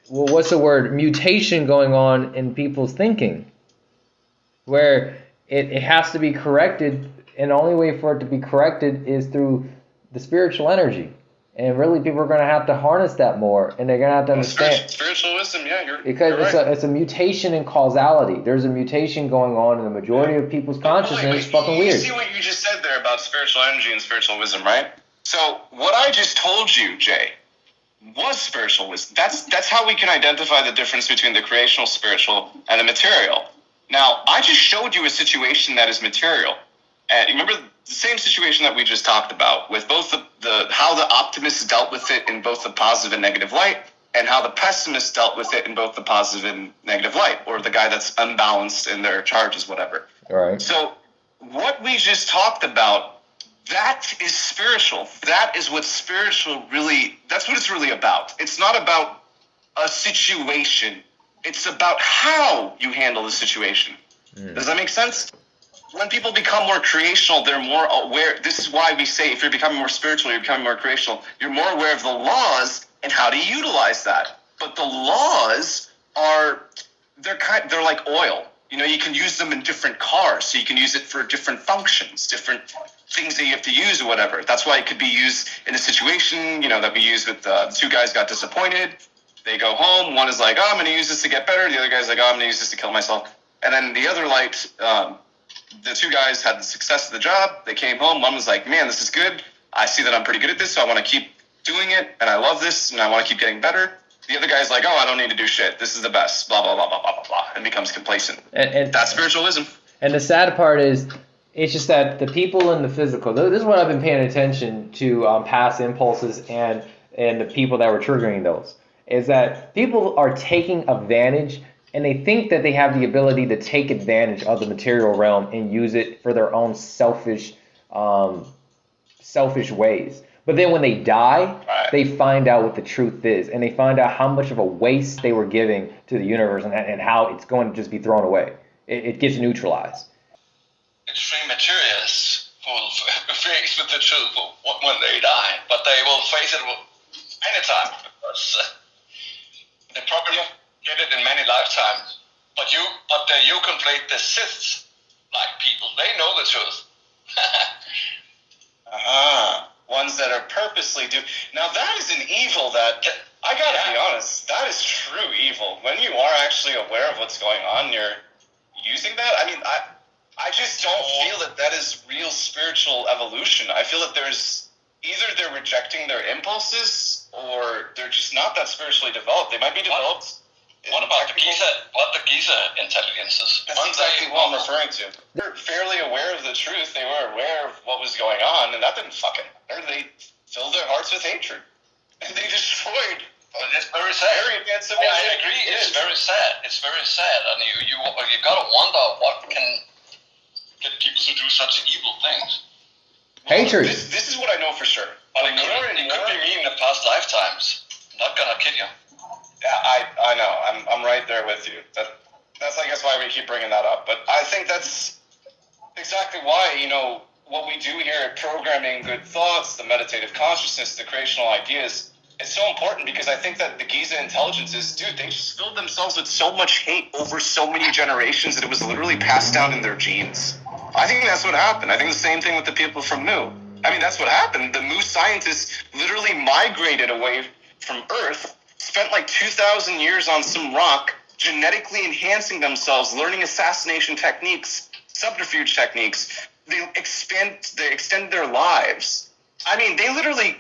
what's the word, mutation going on in people's thinking, where it has to be corrected, and the only way for it to be corrected is through the spiritual energy. And really, people are going to have to harness that more, and they're going to have to understand. Spiritual wisdom, yeah, because you're it's a mutation in causality. There's a mutation going on in the majority of people's consciousness. It's fucking weird. You see what you just said there about spiritual energy and spiritual wisdom, right? So what I just told you, Jay, was spiritual wisdom. That's how we can identify the difference between the creational spiritual and the material. Now, I just showed you a situation that is material. And remember the same situation that we just talked about with both the how the optimists dealt with it in both the positive and negative light, and how the pessimists dealt with it in both the positive and negative light, or the guy that's unbalanced in their charges, whatever. All right. So what we just talked about, that is spiritual. That is what spiritual really, that's what it's really about. It's not about a situation. It's about how you handle the situation. Does that make sense? When people become more creational, they're more aware. This is why we say if you're becoming more spiritual, you're becoming more creational, you're more aware of the laws and how to utilize that. But the laws they're like oil. You know, you can use them in different cars, so you can use it for different functions, different things that you have to use or whatever. That's why it could be used in a situation, you know, that we use with the two guys got disappointed. They go home. One is like, oh, I'm going to use this to get better. The other guy's like, oh, I'm going to use this to kill myself. And then the other light, the two guys had the success of the job. They came home. One was like, man, this is good. I see that I'm pretty good at this, so I want to keep doing it, and I love this, and I want to keep getting better. The other guy's like, oh, I don't need to do shit. This is the best, blah, blah, blah, blah, blah, blah, blah, and becomes complacent. And that's spiritualism. And the sad part is, it's just that the people in the physical, this is what I've been paying attention to, past impulses and the people that were triggering those, is that people are taking advantage, and they think that they have the ability to take advantage of the material realm and use it for their own selfish ways. But then when they die, they find out what the truth is, and they find out how much of a waste they were giving to the universe, and how it's going to just be thrown away. It gets neutralized. Extreme materialists will face with the truth when they die, but they will face it anytime, because they probably get it in many lifetimes. But you conflate the Siths like people. They know the truth. Ones that are purposely Now that is an evil that, I gotta be honest, that is true evil. When you are actually aware of what's going on, you're using that. I mean, I just don't feel that is real spiritual evolution. I feel that there's either they're rejecting their impulses, or they're just not that spiritually developed. They might be developed. What about the Giza intelligences? That's exactly what I'm referring to. They're fairly aware of the truth. They were aware of what was going on, and that didn't fucking matter. They filled their hearts with hatred. And they destroyed. It's very sad. I agree. It's very sad. It's very sad. And you gotta wonder what can get people to do such evil things. Hatred. This is what I know for sure. But it could be me in the past lifetimes. Not gonna kill you. Yeah, I know. I'm right there with you. That's I guess why we keep bringing that up. But I think that's exactly why, you know, what we do here at Programming Good Thoughts, the meditative consciousness, the creational ideas, it's so important, because I think that the Giza intelligences, dude, they just filled themselves with so much hate over so many generations that it was literally passed down in their genes. I think that's what happened. I think the same thing with the people from Mu. I mean, that's what happened. The Mu scientists literally migrated away from Earth, spent like 2,000 years on some rock, genetically enhancing themselves, learning assassination techniques, subterfuge techniques. They extend their lives. I mean, they literally,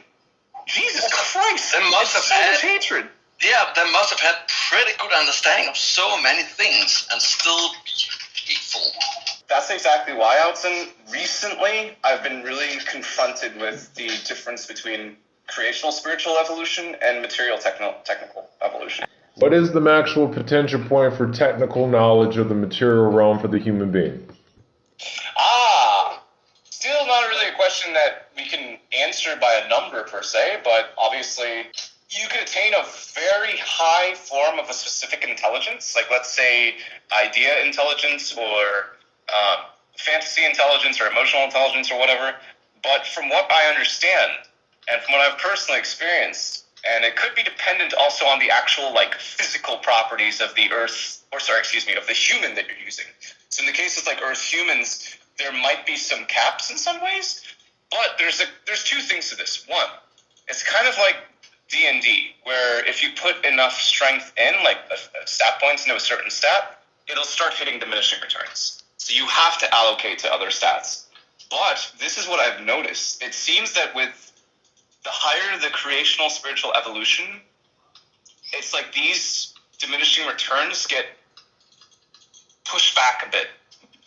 Jesus Christ, they must have had hatred. Yeah, they must have had pretty good understanding of so many things and still be hateful. That's exactly why, Outson. Recently, I've been really confronted with the difference between creational spiritual evolution and material technical evolution. What is the maximum potential point for technical knowledge of the material realm for the human being? Still not really a question that we can answer by a number per se, but obviously you can attain a very high form of a specific intelligence, like let's say idea intelligence or fantasy intelligence or emotional intelligence or whatever. But from what I understand, and from what I've personally experienced, and it could be dependent also on the actual like physical properties of the Earth, of the human that you're using. So in the case of like Earth humans, there might be some caps in some ways, but there's two things to this. One, it's kind of like D&D, where if you put enough strength in, like stat points into a certain stat, it'll start hitting diminishing returns. So you have to allocate to other stats. But this is what I've noticed. It seems that with the higher the creational spiritual evolution, it's like these diminishing returns get pushed back a bit.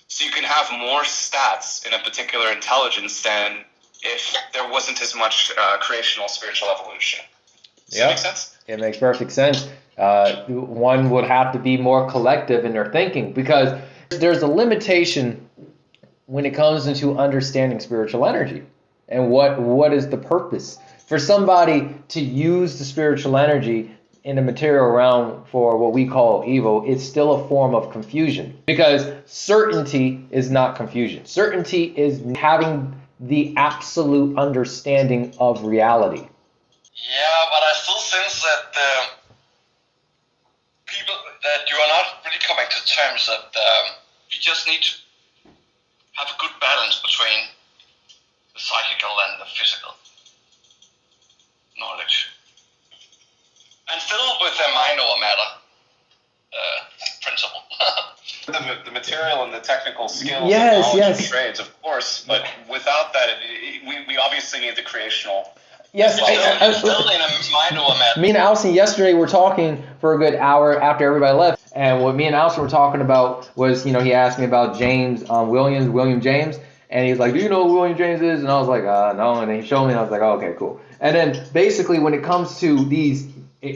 So you can have more stats in a particular intelligence than if there wasn't as much creational spiritual evolution. Does that make sense? It makes perfect sense. One would have to be more collective in their thinking, because there's a limitation when it comes into understanding spiritual energy and what is the purpose. For somebody to use the spiritual energy in the material realm for what we call evil, it's still a form of confusion, because certainty is not confusion. Certainty is having the absolute understanding of reality. Yeah, but I still sense that people, that you are not really coming to terms that you just need to have a good balance between the psychical and the physical knowledge. And still with the mind over matter principle. The material and the technical skills Yes, and knowledge yes. and trades, of course, but without that, we obviously need the creational. Yes, Still in a mind over matter. me and Allison yesterday were talking for a good hour after everybody left, and what me and Allison were talking about was, he asked me about James William James, and he's like, do you know who William James is? And I was like, no, and then he showed me, and I was like, oh, okay, cool. And then basically when it comes to these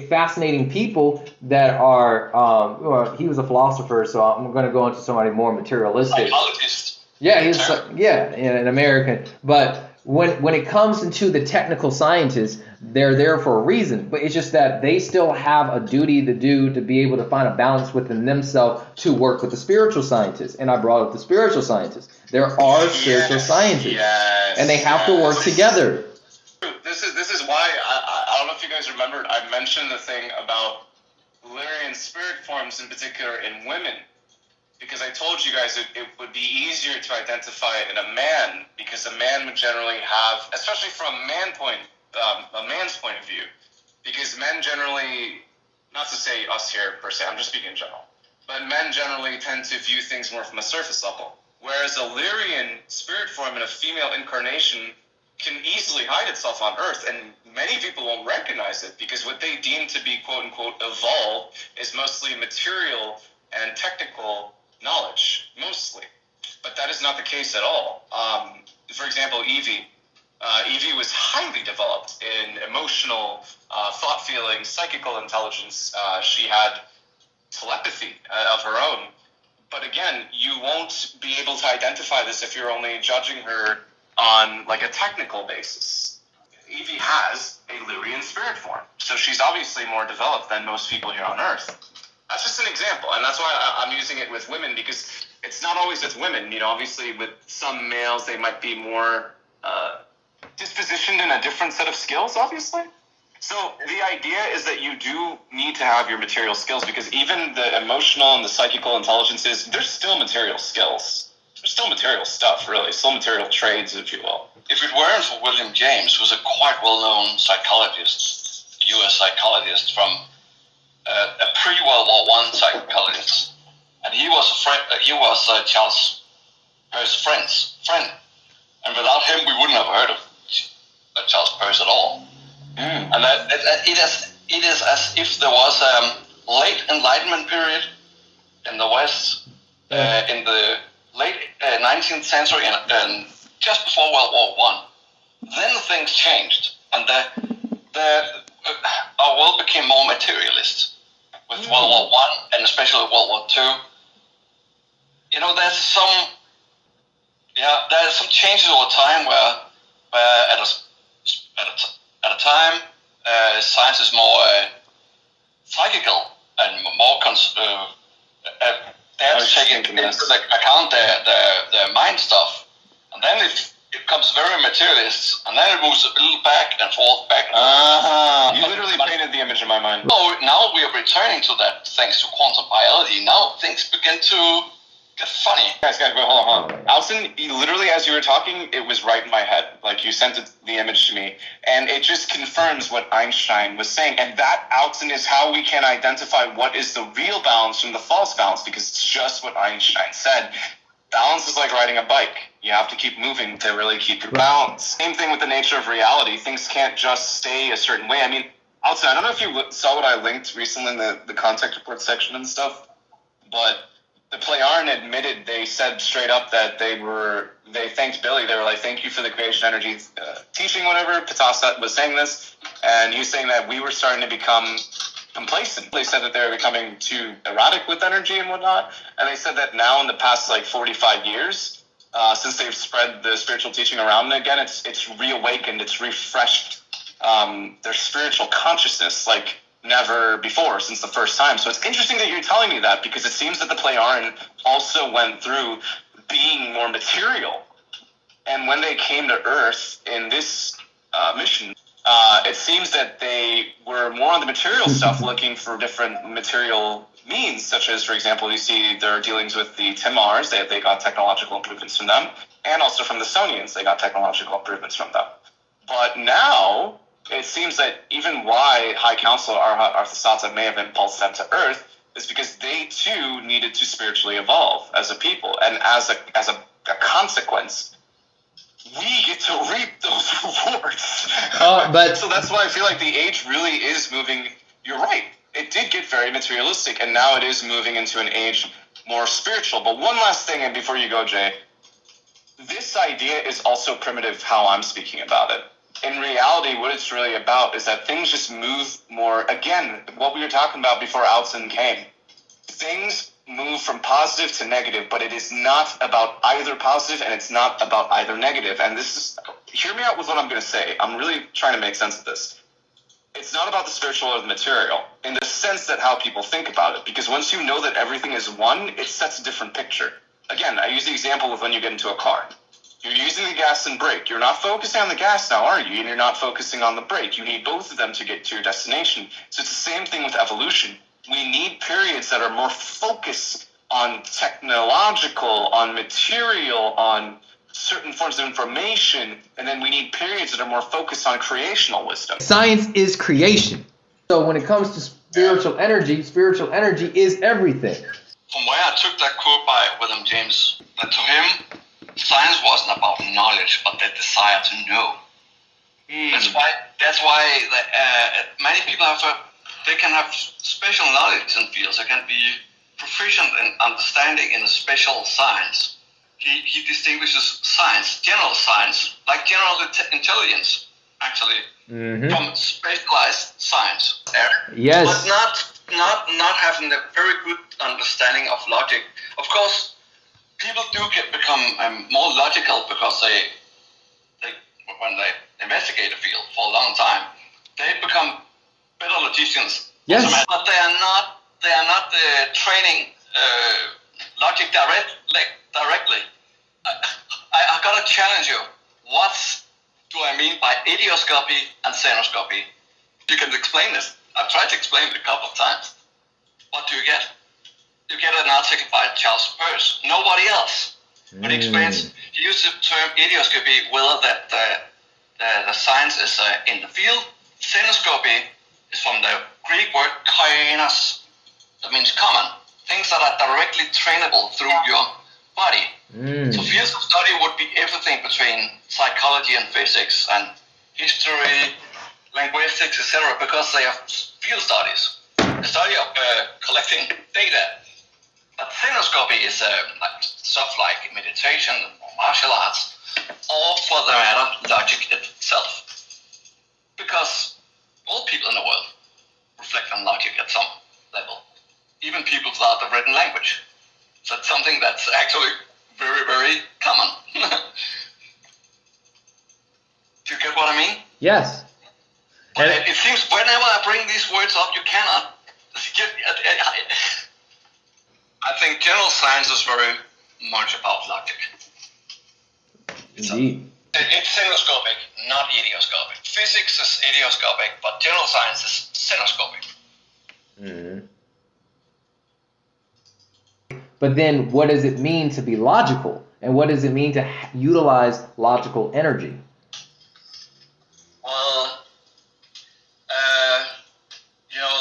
fascinating people that are, he was a philosopher, so I'm going to go into somebody more materialistic. Psychologist. Yeah, he's an American. But when it comes into the technical scientists, they're there for a reason. But it's just that they still have a duty to do to be able to find a balance within themselves to work with the spiritual scientists. And I brought up the spiritual scientists. There are spiritual scientists, and they have to work together. This is why I don't know if you guys remembered, I mentioned the thing about Illyrian spirit forms in particular in women, because I told you guys it would be easier to identify in a man, because a man would generally have, especially from a man's point of view, because men generally, not to say us here per se, I'm just speaking in general, but men generally tend to view things more from a surface level, whereas a Illyrian spirit form in a female incarnation can easily hide itself on Earth, and many people won't recognize it because what they deem to be quote-unquote evolved is mostly material and technical knowledge, mostly. But that is not the case at all. For example, Evie was highly developed in emotional, thought-feeling, psychical intelligence. She had telepathy of her own. But again, you won't be able to identify this if you're only judging her on like a technical basis. Evie has a Illyrian spirit form, so she's obviously more developed than most people here on Earth. That's just an example, and that's why I'm using it with women, because it's not always with women. Obviously with some males, they might be more dispositioned in a different set of skills, obviously. So the idea is that you do need to have your material skills, because even the emotional and the psychical intelligences, they're still material skills. They're still material stuff, really. Still material trades, if you will. If it weren't for William James, who was a quite well-known psychologist, U.S. psychologist from a pre-World War I psychologist, and he was a friend. He was Charles Peirce's friend, and without him, we wouldn't have heard of Charles Peirce at all. And it is as if there was a late Enlightenment period in the West, in the late 19th century, and just before World War I. Then things changed, and our world became more materialist with World War I, and especially World War II. There's some changes over time where at a time science is more psychical and more they have to take into account their mind stuff. And then if it becomes very materialist, and then it moves a little back and forth, back and forth. You literally painted the image in my mind. Oh, now we are returning to that thanks to quantum biology. Now things begin to get funny. Guys, hold on. Alison, literally as you were talking, it was right in my head. Like, you sent the image to me, and it just confirms what Einstein was saying. And that, Alison, is how we can identify what is the real balance from the false balance, because it's just what Einstein said. Balance is like riding a bike. You have to keep moving to really keep your balance. Same thing with the nature of reality. Things can't just stay a certain way. I mean, Alison, I don't know if you saw what I linked recently in the contact report section and stuff, but the Plejaren admitted, they said straight up that they thanked Billy. They were like, thank you for the creation energy teaching, whatever. Pitasat was saying this, and he was saying that we were starting to become complacent. They said that they were becoming too erratic with energy and whatnot, and they said that now in the past 45 years, since they've spread the spiritual teaching around again, it's reawakened, it's refreshed their spiritual consciousness like never before since the first time. So it's interesting that you're telling me that, because it seems that the Plejaren also went through being more material, and when they came to Earth in this mission, it seems that they were more on the material stuff, looking for different material means, such as, for example, you see their dealings with the Timars, they got technological improvements from them, and also from the Sonians, they got technological improvements from them. But now, it seems that even why High Council Arthasata may have impulsed them to Earth is because they too needed to spiritually evolve as a people, and as a consequence, we get to reap those rewards. So that's why I feel like the age really is moving. You're right. It did get very materialistic, and now it is moving into an age more spiritual. But one last thing, and before you go, Jay, this idea is also primitive how I'm speaking about it. In reality, what it's really about is that things just move more. Again, what we were talking about before Alton came. Things move from positive to negative, but it is not about either positive and it's not about either negative. And this is, hear me out with what I'm going to say. I'm really trying to make sense of this. It's not about the spiritual or the material in the sense that how people think about it. Because once you know that everything is one, it sets a different picture. Again, I use the example of when you get into a car. You're using the gas and brake. You're not focusing on the gas now, are you? And you're not focusing on the brake. You need both of them to get to your destination. So it's the same thing with evolution. We need periods that are more focused on technological, on material, on certain forms of information, and then we need periods that are more focused on creational wisdom. Science is creation. So when it comes to spiritual energy is everything. From where I took that quote by William James, that to him, science wasn't about knowledge, but the desire to know. That's why many people they can have special knowledge in fields. They can be proficient in understanding in a special science. He distinguishes science, general science, like general intelligence, actually, from specialized science. Yes. But not having a very good understanding of logic. Of course, people do become more logical because they when they investigate a field for a long time, they become better logicians. Yes. But they are not training logic directly. I gotta challenge you. What do I mean by idioscopy and xenoscopy? You can explain this. I've tried to explain it a couple of times. What do you get? You get an article by Charles Peirce. Nobody else. But he explains, he uses the term idioscopy, whether that the science is in the field. Xenoscopy is from the Greek word koinos. That means common. Things that are directly trainable through your body. So fields of study would be everything between psychology and physics and history, linguistics, etc. because they are field studies. The study of collecting data. But xenoscopy is stuff like meditation or martial arts, or for the matter, logic itself. Because all people in the world reflect on logic at some level, even people without the written language. So it's something that's actually very, very common. Do you get what I mean? Yes. But it seems whenever I bring these words up, you cannot. I think general science is very much about logic. Indeed. It's stereoscopic, not ideoscopic. Physics is ideoscopic, but general science is stereoscopic. Mm-hmm. But then what does it mean to be logical? And what does it mean to utilize logical energy? Well,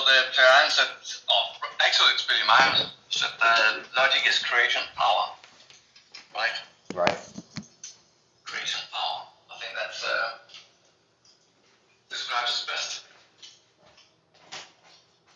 the answer, actually it's Billy Myers said that logic is creation power, right? Right. Creation power. I think that's describes it best.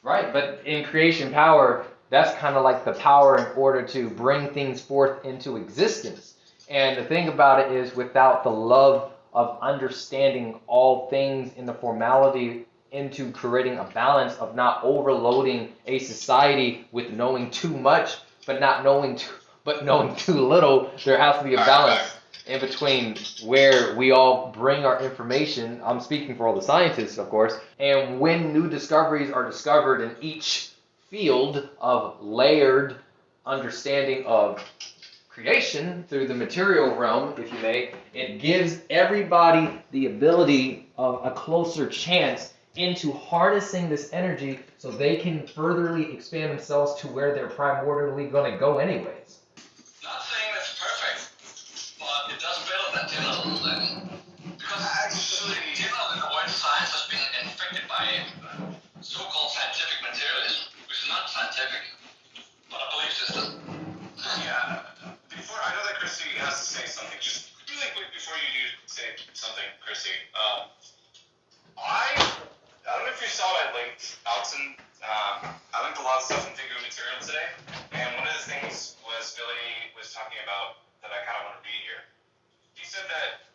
Right, but in creation power, that's kind of like the power in order to bring things forth into existence. And the thing about it is, without the love of understanding all things in the formality into creating a balance of not overloading a society with knowing too much, but knowing too little, there has to be a balance in between where we all bring our information. I'm speaking for all the scientists, of course. And when new discoveries are discovered in each field of layered understanding of creation through the material realm, if you may, it gives everybody the ability of a closer chance into harnessing this energy so they can furtherly expand themselves to where they're primordially going to go anyways. Not saying it's perfect, but it does better than general then. Because actually, general in the word science has been infected by so-called scientific materialism, which is not scientific, but a belief system. Yeah. Before, I know that Chrissy has to say something. Just really quick before you do say something, Chrissy. I don't know if you saw it. I linked a lot of stuff in Figure Material today, and one of the things Billy was talking about that I kind of want to read here. He said that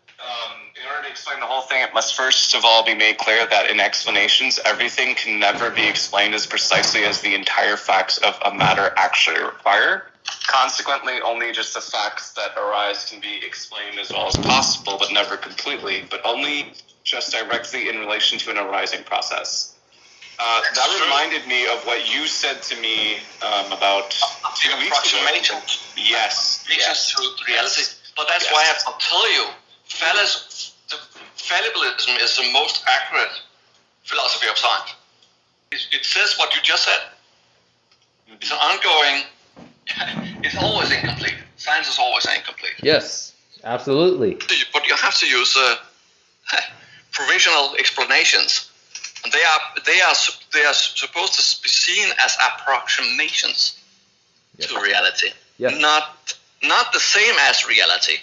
in order to explain the whole thing, it must first of all be made clear that in explanations, everything can never be explained as precisely as the entire facts of a matter actually require. Consequently, only just the facts that arise can be explained as well as possible, but never completely, but only just directly in relation to an arising process. That reminded me of what you said to me about 2 weeks ago. Yes. To reality. But that's why I have to tell you, fallibilism is the most accurate philosophy of science. It says what you just said. It's an ongoing. It's always incomplete. Science is always incomplete. Yes, absolutely. But you have to use provisional explanations, and they are supposed to be seen as approximations to reality. Yes. Not the same as reality.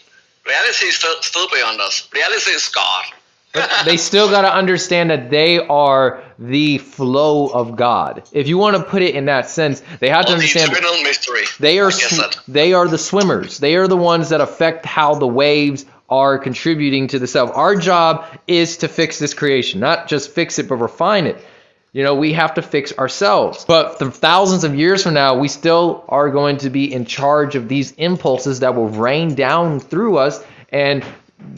Reality is still beyond us. Reality is God. But they still got to understand that they are the flow of God. If you want to put it in that sense, they have to understand the eternal mystery. They are the swimmers. They are the ones that affect how the waves are contributing to the self. Our job is to fix this creation, not just fix it, but refine it. We have to fix ourselves. But the thousands of years from now, we still are going to be in charge of these impulses that will rain down through us. And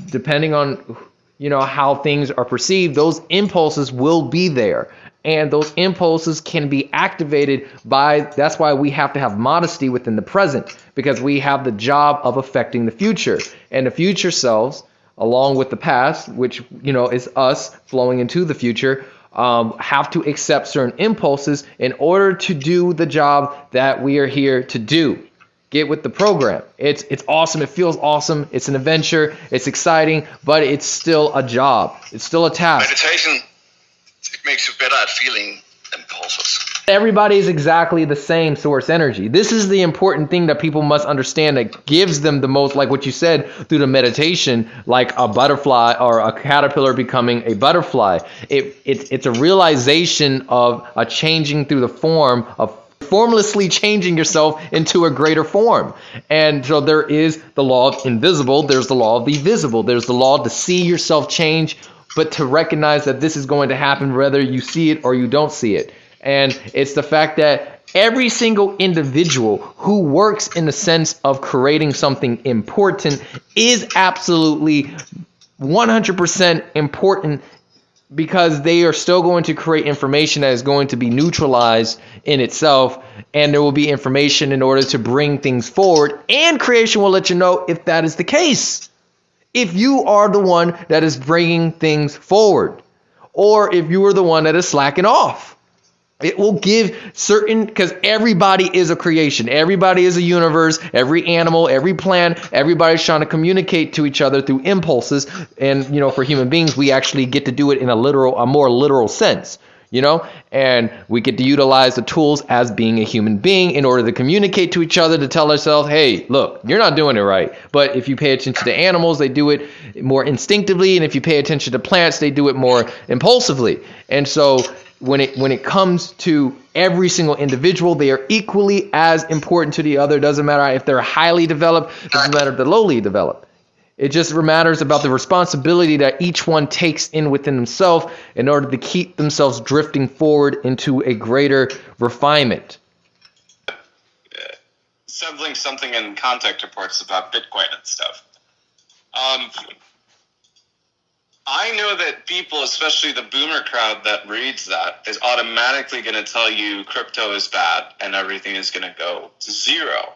depending on how things are perceived, those impulses will be there. And those impulses can be activated that's why we have to have modesty within the present, because we have the job of affecting the future. And the future selves, along with the past, which, is us flowing into the future, have to accept certain impulses in order to do the job that we are here to do. Get with the program. It's awesome. It feels awesome. It's an adventure. It's exciting, but it's still a job. It's still a task. Meditation, it makes you better at feeling impulses. Everybody is exactly the same source energy. This is the important thing that people must understand that gives them the most, like what you said, through the meditation, like a butterfly or a caterpillar becoming a butterfly. It's a realization of a changing through the form of formlessly changing yourself into a greater form. And so there is the law of invisible, there's the law of the visible, there's the law to see yourself change, but to recognize that this is going to happen whether you see it or you don't see it. And it's the fact that every single individual who works in the sense of creating something important is absolutely 100% important, because they are still going to create information that is going to be neutralized in itself, and there will be information in order to bring things forward, and creation will let you know if that is the case. if you are the one that is bringing things forward, or if you are the one that is slacking off. It will give certain, because everybody is a creation. Everybody is a universe. Every animal, every plant, everybody's trying to communicate to each other through impulses. And, for human beings, we actually get to do it in a more literal sense, and we get to utilize the tools as being a human being in order to communicate to each other, to tell ourselves, hey, look, you're not doing it right. But if you pay attention to animals, they do it more instinctively. And if you pay attention to plants, they do it more impulsively. And so when it comes to every single individual, they are equally as important to the other. Doesn't matter if they're highly developed, doesn't matter if they're lowly developed. It just matters about the responsibility that each one takes in within themselves in order to keep themselves drifting forward into a greater refinement. Settling something in contact reports about Bitcoin and stuff. I know that people, especially the boomer crowd that reads that, is automatically going to tell you crypto is bad and everything is going to go to zero.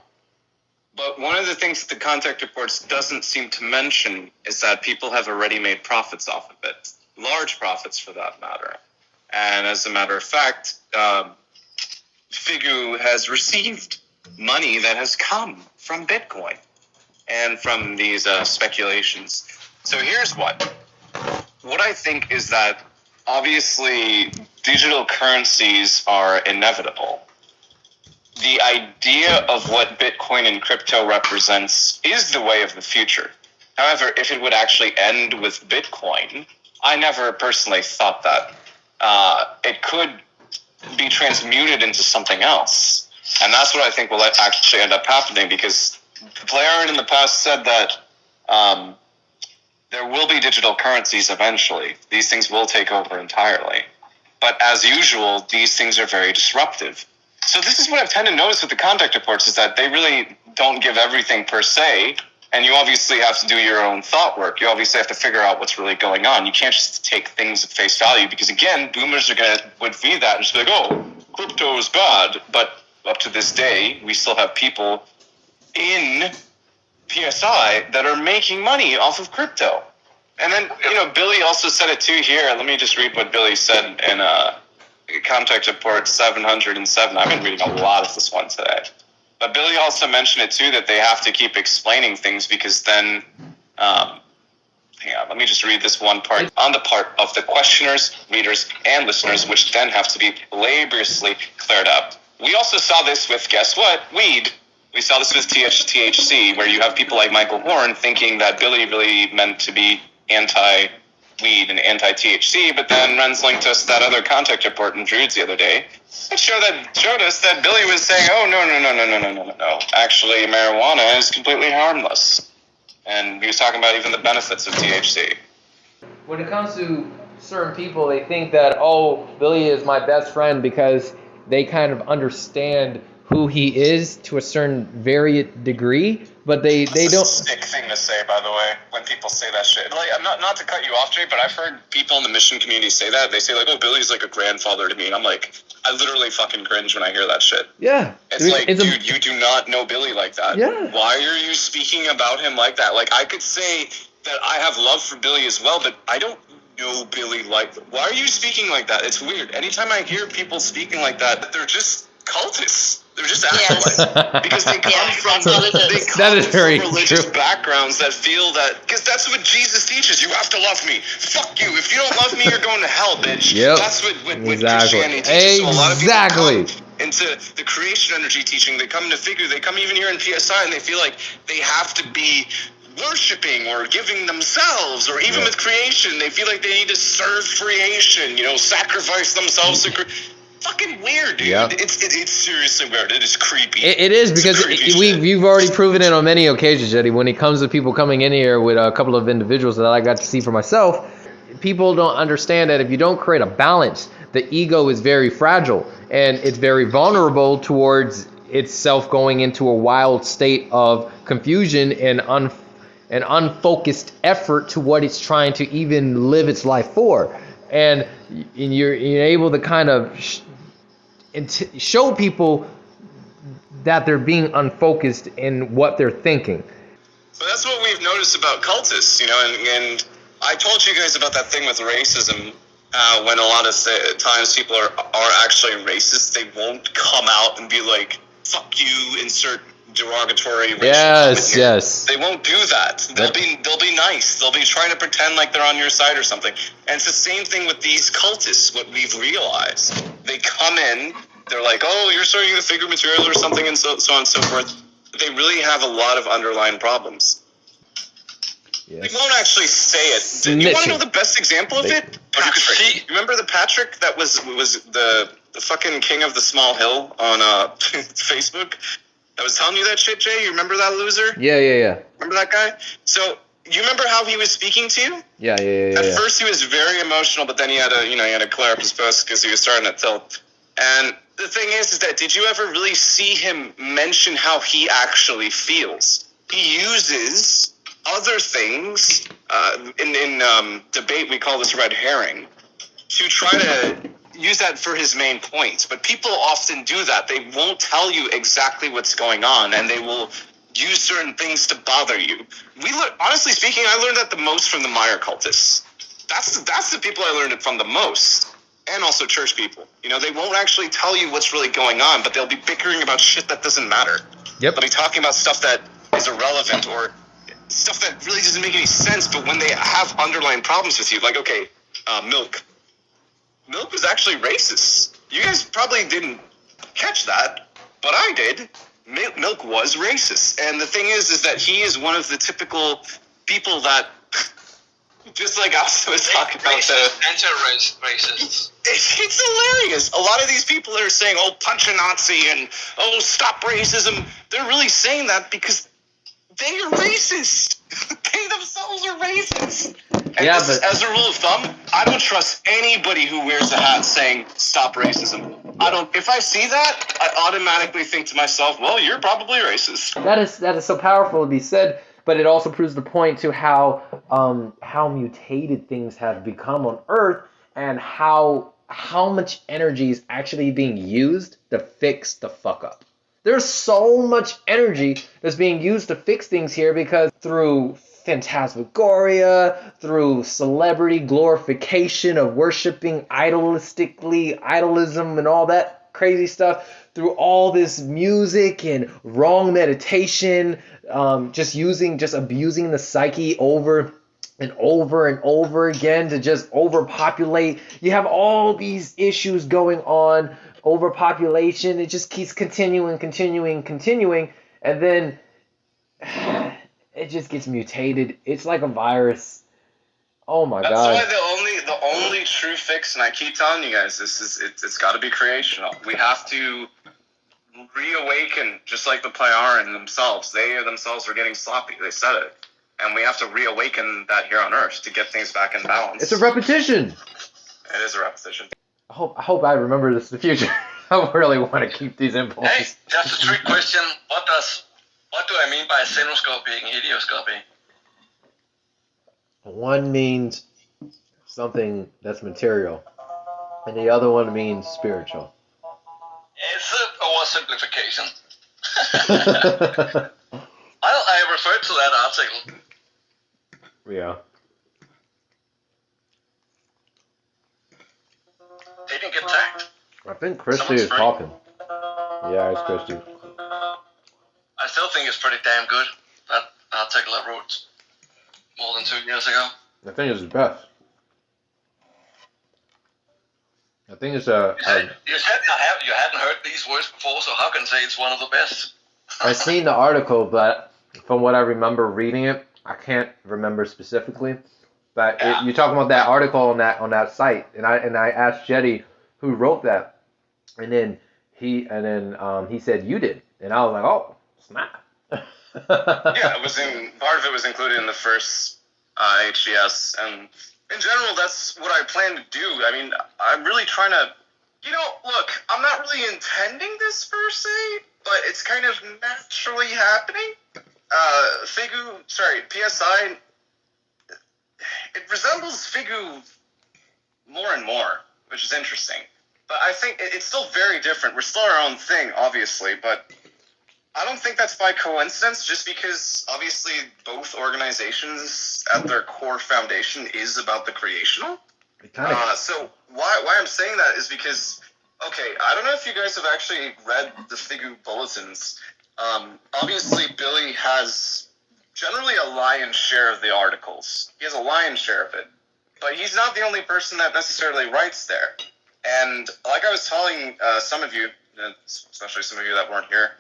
But one of the things that the contact reports doesn't seem to mention is that people have already made profits off of it. Large profits, for that matter. And as a matter of fact, Figu has received money that has come from Bitcoin and from these speculations. So here's what. What I think is that obviously digital currencies are inevitable. The idea of what Bitcoin and crypto represents is the way of the future. However, if it would actually end with Bitcoin, I never personally thought that. It could be transmuted into something else. And that's what I think will actually end up happening, because the player in the past said that there will be digital currencies eventually. These things will take over entirely. But as usual, these things are very disruptive. So this is what I've tended to notice with the contact reports, is that they really don't give everything per se, and you obviously have to do your own thought work. You obviously have to figure out what's really going on. You can't just take things at face value, because again, boomers would feed that and just be like, oh, crypto is bad. But up to this day, we still have people in PSI that are making money off of crypto. And then, Billy also said it too here. Let me just read what Billy said in Contact Report 707. I've been reading a lot of this one today. But Billy also mentioned it too, that they have to keep explaining things, because then, hang on, let me just read this one part. On the part of the questioners, readers, and listeners, which then have to be laboriously cleared up. We also saw this with, guess what? Weed. We saw this with THC, where you have people like Michael Horn thinking that Billy really meant to be anti-weed and anti-THC, but then Renz linked us that other contact report in Druids the other day. It showed us that Billy was saying, oh, no. Actually, marijuana is completely harmless. And he was talking about even the benefits of THC. When it comes to certain people, they think that, oh, Billy is my best friend because they kind of understand who he is to a certain varied degree, but they don't. That's a sick thing to say, by the way, when people say that shit. Like, I'm not to cut you off, Jay, but I've heard people in the mission community say that. They say, like, oh, Billy's like a grandfather to me. And I'm like, I literally fucking cringe when I hear that shit. Yeah. It's dude, you do not know Billy like that. Yeah. Why are you speaking about him like that? Like, I could say that I have love for Billy as well, but I don't know Billy like that. Why are you speaking like that? It's weird. Anytime I hear people speaking like that, they're just cultists. They're just acolytes. Because they come from religious backgrounds that feel that, because that's what Jesus teaches. You have to love me. Fuck you. If you don't love me, you're going to hell, bitch. Yep. That's what Christianity teaches. So a lot of people come into the creation energy teaching. They come into figure. They come even here in PSI, and they feel like they have to be worshipping or giving themselves, or even with creation, they feel like they need to serve creation, sacrifice themselves to creation. Fucking weird, dude. Yep. It's seriously weird. It is creepy. It is, because we've already proven it on many occasions, Eddie. When it comes to people coming in here with a couple of individuals that I got to see for myself, people don't understand that if you don't create a balance, the ego is very fragile and it's very vulnerable towards itself going into a wild state of confusion and an unfocused effort to what it's trying to even live its life for. And you're able to kind of show people that they're being unfocused in what they're thinking. But that's what we've noticed about cultists, and I told you guys about that thing with racism. When a lot of times people are actually racist, they won't come out and be like, "Fuck you," insert derogatory racial comment here. Yes. They won't do that. They'll be nice. They'll be trying to pretend like they're on your side or something. And it's the same thing with these cultists. What we've realized, they come in, they're like, "Oh, you're starting to figure material or something," and so on and so forth. But they really have a lot of underlying problems. Yes. They won't actually say it. You want to know the best example of it? Patrick. Remember the Patrick that was the fucking king of the small hill on Facebook? That was telling you that shit, Jay? You remember that loser? Yeah. Remember that guy? So, you remember how he was speaking to you? Yeah. At first, he was very emotional, but then he had to clear up his post because he was starting to tilt. And the thing is that did you ever really see him mention how he actually feels? He uses other things in debate. We call this red herring to try to use that for his main point. But people often do that. They won't tell you exactly what's going on, and they will use certain things to bother you. Honestly speaking, I learned that the most from the Meyer cultists. That's the people I learned it from the most. And also church people. They won't actually tell you what's really going on, but they'll be bickering about shit that doesn't matter. Yep. They'll be talking about stuff that is irrelevant or stuff that really doesn't make any sense, but when they have underlying problems with you, like, okay, milk. Milk was actually racist. You guys probably didn't catch that, but I did. Milk was racist. And the thing is that he is one of the typical people that, just like I was talking about, anti-racists. It's hilarious. A lot of these people that are saying, "Oh, punch a Nazi," and "Oh, stop racism," they're really saying that because they are racist. They themselves are racist. And as a rule of thumb, I don't trust anybody who wears a hat saying "stop racism." If I see that, I automatically think to myself, "Well, you're probably racist." That is so powerful to be said, but it also proves the point to how mutated things have become on Earth, and how much energy is actually being used to fix the fuck up. There's so much energy that's being used to fix things here because through phantasmagoria, through celebrity glorification of worshiping idolism and all that crazy stuff, through all this music and wrong meditation, just abusing the psyche over and over again to just overpopulate. You have all these issues going on, overpopulation. It just keeps continuing, and then it just gets mutated. It's like a virus. Oh my God. That's why the only true fix, and I keep telling you guys, it's got to be creational. We have to reawaken, just like the Pleiaren themselves. They themselves were getting sloppy. They said it. And we have to reawaken that here on Earth to get things back in balance. It's a repetition. It is a repetition. I hope I remember this in the future. I really want to keep these impulses. Hey, just a trick question. What do I mean by xenoscopy and idioscopy? One means something that's material, and the other one means spiritual. It's an oversimplification. I referred to that article. Yeah. They didn't get tagged. I think Christy is talking. Yeah, it's Christy. I still think it's pretty damn good, that article I wrote more than 2 years ago. I think it's the best. I think it's You said you hadn't heard these words before, so how can you say it's one of the best? I've seen the article, but from what I remember reading it, I can't remember specifically. But you're talking about that article on that site, and I asked Jetty who wrote that, and then he said you did, and I was like, oh snap. Yeah, part of it was included in the first HGS, and in general, that's what I plan to do. I mean, I'm really trying to, look, I'm not really intending this per se, but it's kind of naturally happening. PSI, it resembles Figu more and more, which is interesting. But I think it's still very different. We're still our own thing, obviously, but I don't think that's by coincidence, just because obviously both organizations at their core foundation is about the creational. So why I'm saying that is because, okay, I don't know if you guys have actually read the Figu bulletins. Obviously, Billy has generally a lion's share of the articles. He has a lion's share of it. But he's not the only person that necessarily writes there. And like I was telling some of you, especially some of you that weren't here,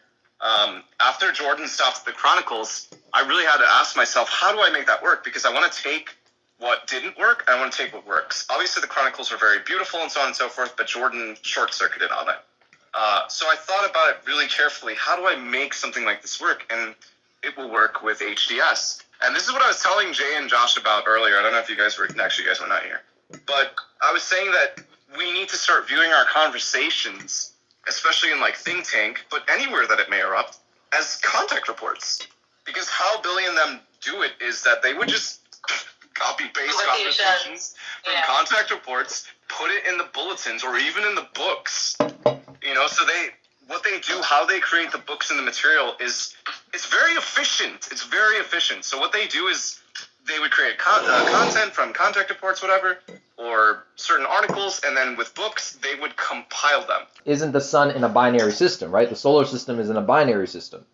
after Jordan stopped the Chronicles, I really had to ask myself, how do I make that work? Because I want to take what didn't work, and I want to take what works. Obviously, the Chronicles are very beautiful and so on and so forth, but Jordan short-circuited on it. So I thought about it really carefully. How do I make something like this work? And it will work with HDS. And this is what I was telling Jay and Josh about earlier. I don't know if you guys were not here. But I was saying that we need to start viewing our conversations, especially in like think tank, but anywhere that it may erupt, as contact reports. Because how Billy and them do it is that they would just copy-paste conversations from contact reports, put it in the bulletins or even in the books. So what they do, how they create the books and the material it's very efficient. It's very efficient. So what they do is they would create content from contact reports, whatever, or certain articles, and then with books, they would compile them. Isn't the sun in a binary system, right? The solar system is in a binary system.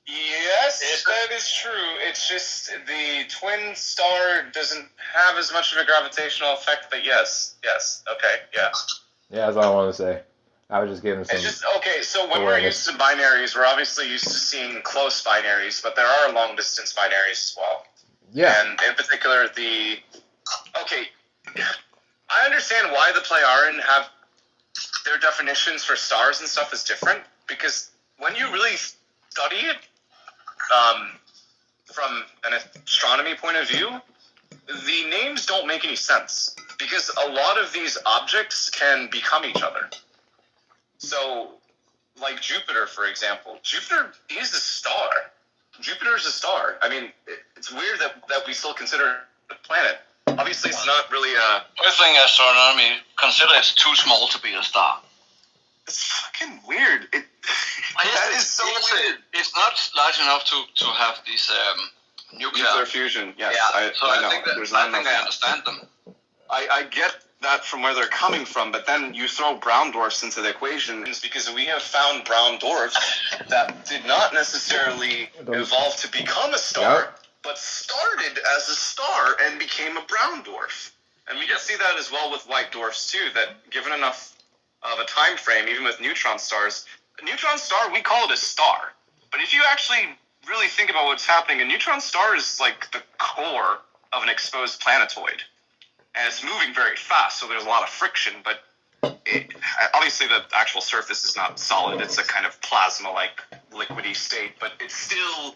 Yes, that is true. It's just the twin star doesn't have as much of a gravitational effect, but yes, okay, yeah. Yeah, that's all I want to say. I was just giving some... It's just, okay, so when we're used to binaries, we're obviously used to seeing close binaries, but there are long-distance binaries as well. Yeah. And in particular, okay, I understand why the Plejaren have their definitions for stars and stuff is different, because when you really study it, from an astronomy point of view, the names don't make any sense, because a lot of these objects can become each other. So, like Jupiter, for example, Jupiter is a star. Jupiter is a star. I mean, it's weird that we still consider it a planet. Obviously, it's not really a... Everything astronomy consider it's too small to be a star. It's fucking weird. That is so weird. It's not large enough to have these nuclear fusion. Yes, yeah, I know. I think I understand them. I get that from where they're coming from, but then you throw brown dwarfs into the equation, it's because we have found brown dwarfs that did not necessarily evolve to become a star, but started as a star and became a brown dwarf. And we can see that as well with white dwarfs too, that given enough of a time frame, even with neutron stars, a neutron star, we call it a star. But if you actually really think about what's happening, a neutron star is like the core of an exposed planetoid. And it's moving very fast, so there's a lot of friction, but obviously the actual surface is not solid. It's a kind of plasma-like liquidy state, but it's still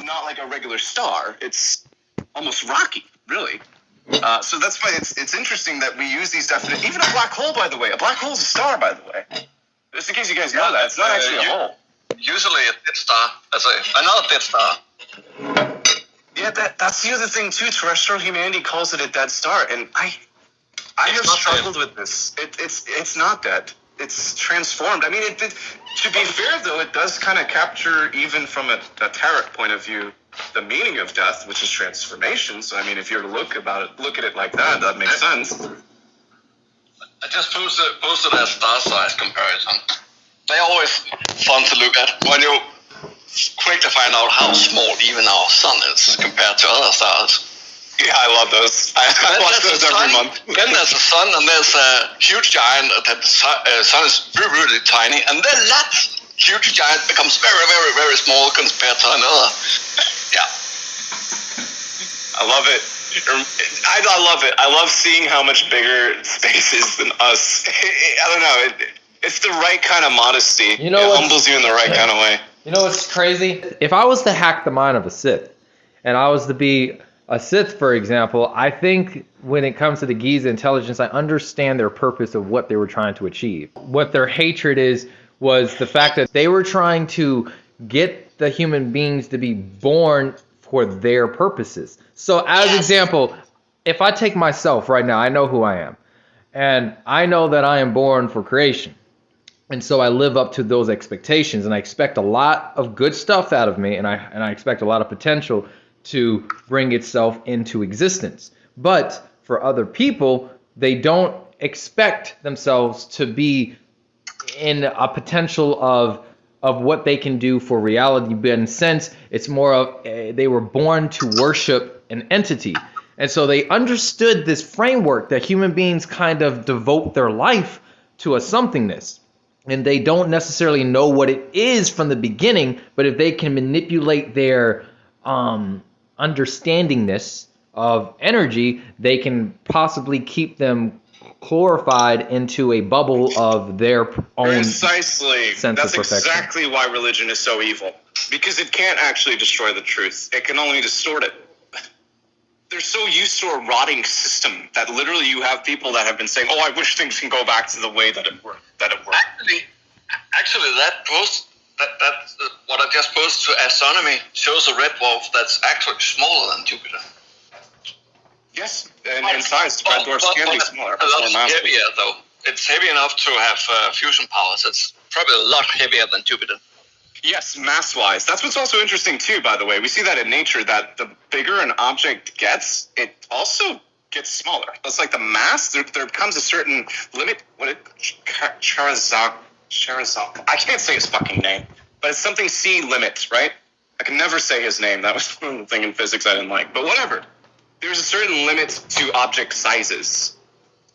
not like a regular star. It's almost rocky, really. So that's why it's interesting that we use these definitions. Even a black hole, by the way. A black hole is a star, by the way. Just in case you guys know that. It's not actually a hole. Usually a dead star. Another dead star. Yeah, that's the other thing, too. Terrestrial humanity calls it a dead star, and I have struggled with this. It's not dead. It's transformed. I mean, to be fair, though, it does kind of capture, even from a tarot point of view, the meaning of death, which is transformation. So, I mean, if you're to look at it like that, that makes sense. I just posted a star size comparison. They're always fun to look at when you quickly find out how small even our sun is compared to other stars. Yeah, I love those. I watch those every month. Then there's the sun, and there's a huge giant. That the sun is really, really tiny, and then that huge giant becomes very, very, very small compared to another. Yeah. I love it. I love it. I love seeing how much bigger space is than us. I don't know. It's the right kind of modesty. It humbles you in the right kind of way. You know what's crazy? If I was to hack the mind of a Sith, and I was to be a Sith, for example, I think when it comes to the Giza intelligence, I understand their purpose of what they were trying to achieve. What their hatred was the fact that they were trying to get the human beings to be born for their purposes. So as example, if I take myself right now, I know who I am. And I know that I am born for creation. And so I live up to those expectations, and I expect a lot of good stuff out of me, and I expect a lot of potential to bring itself into existence. But for other people, they don't expect themselves to be in a potential of what they can do for reality, but in a sense, it's more of they were born to worship an entity. And so they understood this framework that human beings kind of devote their life to a somethingness. And they don't necessarily know what it is from the beginning, but if they can manipulate their understandingness of energy, they can possibly keep them glorified into a bubble of their own Precisely. sense That's of perfection. exactly why religion is so evil. Because it can't actually destroy the truth. It can only distort it. They're so used to a rotting system that literally you have people that have been saying, "Oh, I wish things can go back to the way that it worked." Actually, that post, what I just posted to astronomy shows a red dwarf that's actually smaller than Jupiter. Yes, and in size, red dwarfs can be smaller. A lot heavier, though. It's heavy enough to have fusion powers. It's probably a lot heavier than Jupiter. Yes, mass-wise. That's what's also interesting, too, by the way. We see that in nature, that the bigger an object gets, it also gets smaller. It's like the mass, there comes a certain limit. Charizard. I can't say his fucking name, but it's something C limit, right? I can never say his name. That was one thing in physics I didn't like. But whatever. There's a certain limit to object sizes.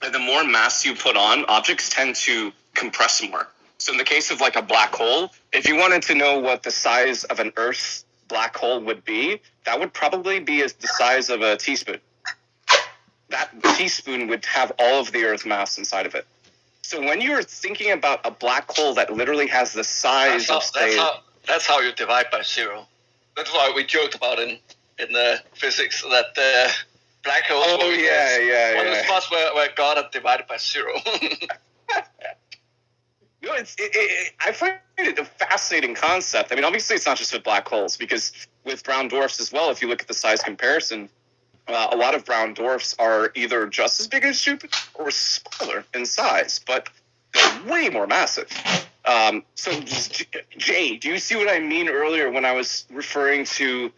And the more mass you put on, objects tend to compress more. So in the case of like a black hole, if you wanted to know what the size of an Earth black hole would be, that would probably be the size of a teaspoon. That teaspoon would have all of the Earth mass inside of it. So when you're thinking about a black hole that literally has the size of, say... That's how you divide by zero. That's why we joked about in the physics that black holes... Oh, one of the spots where God had divided by zero. No, I find it a fascinating concept. I mean, obviously it's not just with black holes, because with brown dwarfs as well, if you look at the size comparison, a lot of brown dwarfs are either just as big as Jupiter or smaller in size, but they're way more massive. So, Jay, do you see what I mean earlier when I was referring to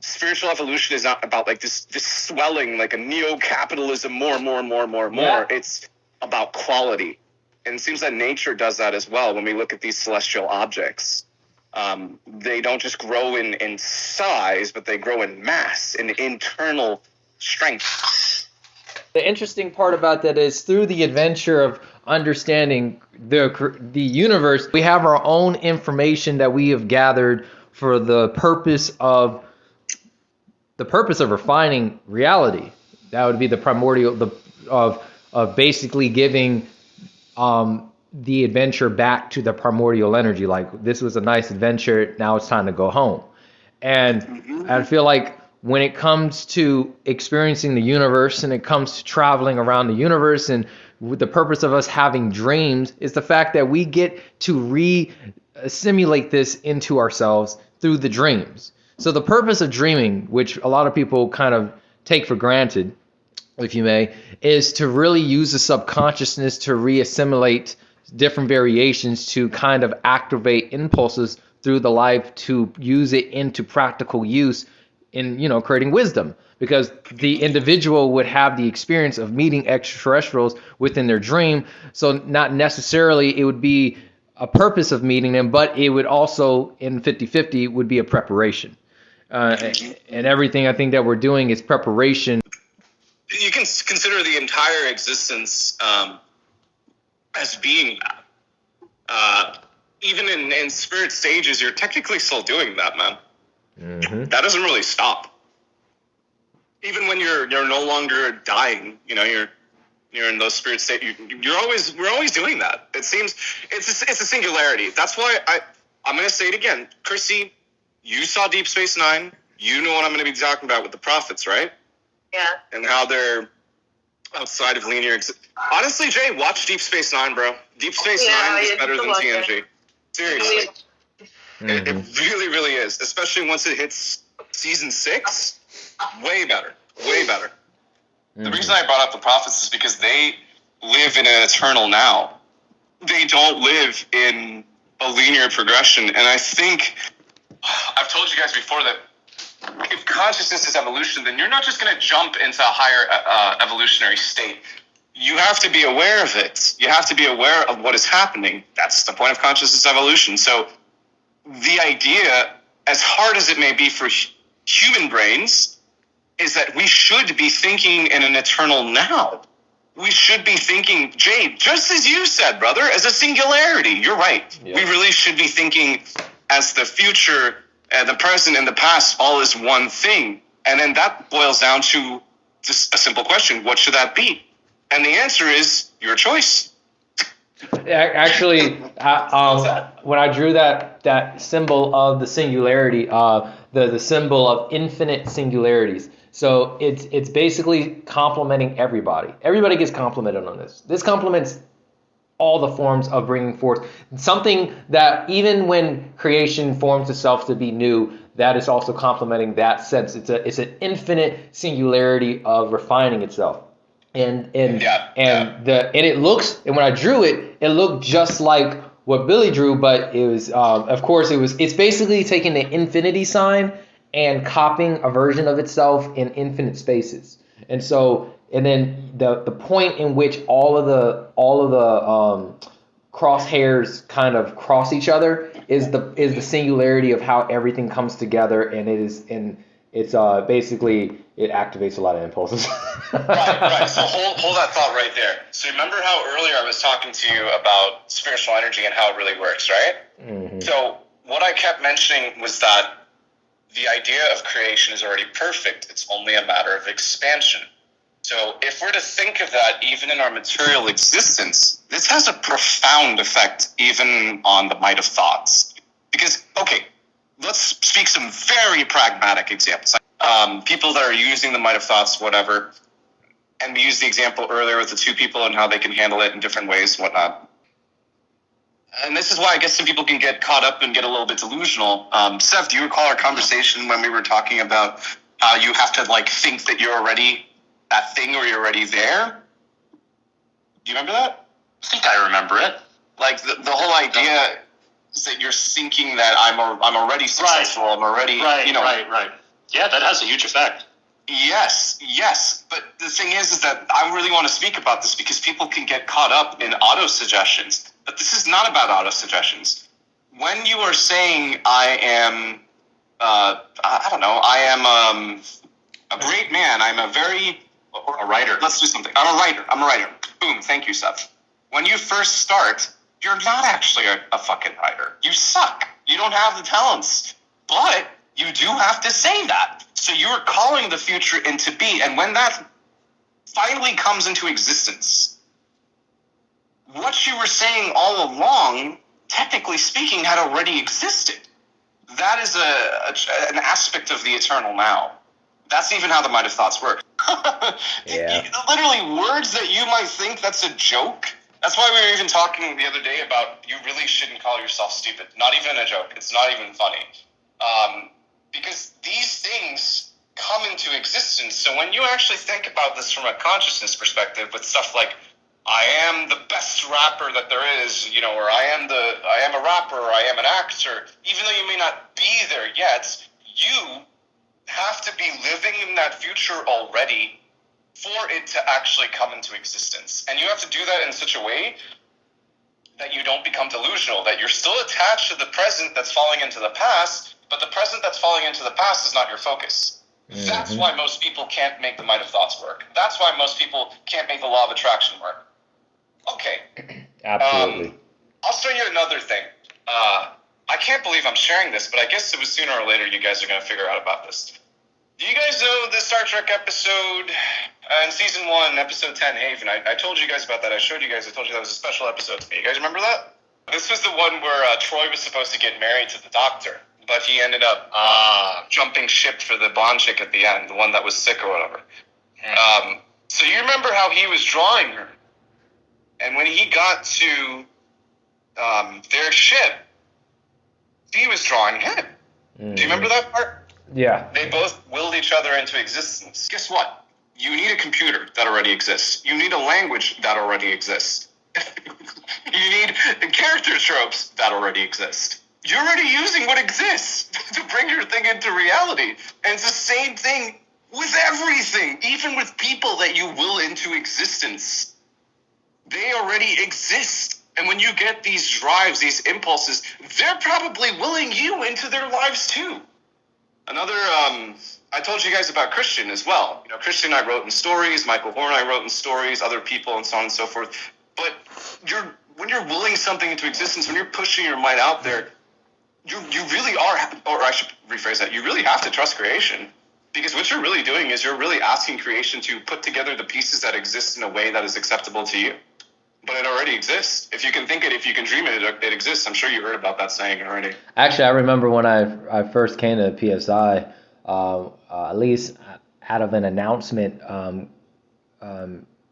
spiritual evolution is not about like this swelling, like a neo-capitalism, more. Yeah. It's about quality. And it seems that nature does that as well when we look at these celestial objects. They don't just grow in size, but they grow in mass, in internal strength. The interesting part about that is through the adventure of understanding the universe, we have our own information that we have gathered for the purpose of refining reality. That would be the primordial of basically giving the adventure back to the primordial energy. Like, this was a nice adventure, now it's time to go home. And I feel like when it comes to experiencing the universe and it comes to traveling around the universe, and the purpose of us having dreams is the fact that we get to re-assimilate this into ourselves through the dreams. So the purpose of dreaming, which a lot of people kind of take for granted, if you may, is to really use the subconsciousness to re-assimilate different variations to kind of activate impulses through the life to use it into practical use in, creating wisdom. Because the individual would have the experience of meeting extraterrestrials within their dream. So not necessarily it would be a purpose of meeting them, but it would also, in 50-50, would be a preparation. And everything I think that we're doing is preparation. You can consider the entire existence as being that. Even in spirit stages, you're technically still doing that, man. Mm-hmm. That doesn't really stop. Even when you're no longer dying, you're in those spirit states. We're always doing that. It seems it's a singularity. That's why I'm going to say it again. Chrissy, you saw Deep Space Nine. You know what I'm going to be talking about with the prophets, right? Yeah. And how they're outside of linear. Honestly, Jay, watch Deep Space Nine, bro. Deep Space Nine is better than TNG. Seriously. It really, really is. Especially once it hits season 6. Way better. Way better. The reason I brought up the prophets is because they live in an eternal now. they don't live in a linear progression. And I think I've told you guys before that if consciousness is evolution, then you're not just going to jump into a higher evolutionary state. You have to be aware of it. You have to be aware of what is happening. That's the point of consciousness evolution. So the idea, as hard as it may be for human brains, is that we should be thinking in an eternal now. We should be thinking, Jay, just as you said, brother, as a singularity. You're right. Yeah. We really should be thinking as the future, the present, and the past all is one thing. And then that boils down to just a simple question. What should that be? And the answer is your choice. Actually, when I drew that symbol of the singularity, the symbol of infinite singularities, so it's basically complementing everybody. Everybody gets complimented on this. This complements all the forms of bringing forth something that even when creation forms itself to be new, that is also complementing that sense. It's an infinite singularity of refining itself. And it looks, and when I drew it, it looked just like what Billy drew, but it was it's basically taking the infinity sign and copying a version of itself in infinite spaces. And then the point in which all of the crosshairs kind of cross each other is the singularity of how everything comes together, and it's basically it activates a lot of impulses. Right. So hold that thought right there. So remember how earlier I was talking to you about spiritual energy and how it really works, right? Mm-hmm. So what I kept mentioning was that the idea of creation is already perfect. It's only a matter of expansion. So if we're to think of that even in our material existence, this has a profound effect even on the might of thoughts. Because, okay, let's speak some very pragmatic examples. People that are using the might of thoughts, whatever, and we used the example earlier with the two people and how they can handle it in different ways, whatnot. And this is why I guess some people can get caught up and get a little bit delusional. Seth, do you recall our conversation when we were talking about how you have to think that you're already that thing or you're already there? Do you remember that? I think I remember it. The whole idea is that you're thinking that I'm already successful. Right. I'm already Right. Yeah, that has a huge effect. Yes. But the thing is that I really want to speak about this because people can get caught up in auto-suggestions. But this is not about auto-suggestions. When you are saying I am, I am a great man, I'm a writer. Let's do something. I'm a writer. Boom, thank you, Seth. When you first start, you're not actually a fucking writer. You suck. You don't have the talents. But you do have to say that. So you're calling the future into being. And when that finally comes into existence, what you were saying all along, technically speaking, had already existed. That is an aspect of the eternal now. That's even how the might of thoughts work. Yeah. Literally, words that you might think that's a joke. That's why we were even talking the other day about you really shouldn't call yourself stupid. Not even a joke. It's not even funny. Because these things come into existence. So when you actually think about this from a consciousness perspective with stuff like, I am the best rapper that there is, or I am a rapper, or I am an actor, even though you may not be there yet, you have to be living in that future already for it to actually come into existence. And you have to do that in such a way that you don't become delusional, that you're still attached to the present that's falling into the past, but the present that's falling into the past is not your focus. Mm-hmm. That's why most people can't make the might of thoughts work. That's why most people can't make the law of attraction work. Okay. Absolutely. I'll show you another thing. I can't believe I'm sharing this, but I guess it was sooner or later you guys are going to figure out about this. Do you guys know the Star Trek episode in Season 1, Episode 10, Haven? I told you guys about that. I told you that was a special episode to me. You guys remember that? This was the one where Troy was supposed to get married to the Doctor, but he ended up jumping ship for the blonde chick at the end, the one that was sick or whatever. So you remember how he was drawing her? And when he got to their ship, he was drawing him. Do you remember that part? Yeah. They both willed each other into existence. Guess what? You need a computer that already exists. You need a language that already exists. You need character tropes that already exist. You're already using what exists to bring your thing into reality. And it's the same thing with everything, even with people that you will into existence. They already exist. And when you get these drives, these impulses, they're probably willing you into their lives too. Another, I told you guys about Christian as well. You know, Christian I wrote in stories, Michael Horn I wrote in stories, other people, and so on and so forth. But when you're willing something into existence, when you're pushing your mind out there, you really are, or I should rephrase that, you really have to trust creation. Because what you're really doing is you're really asking creation to put together the pieces that exist in a way that is acceptable to you. But it already exists. If you can think it, if you can dream it, it exists. I'm sure you heard about that saying already. Actually, I remember when I first came to PSI, at least out of an announcement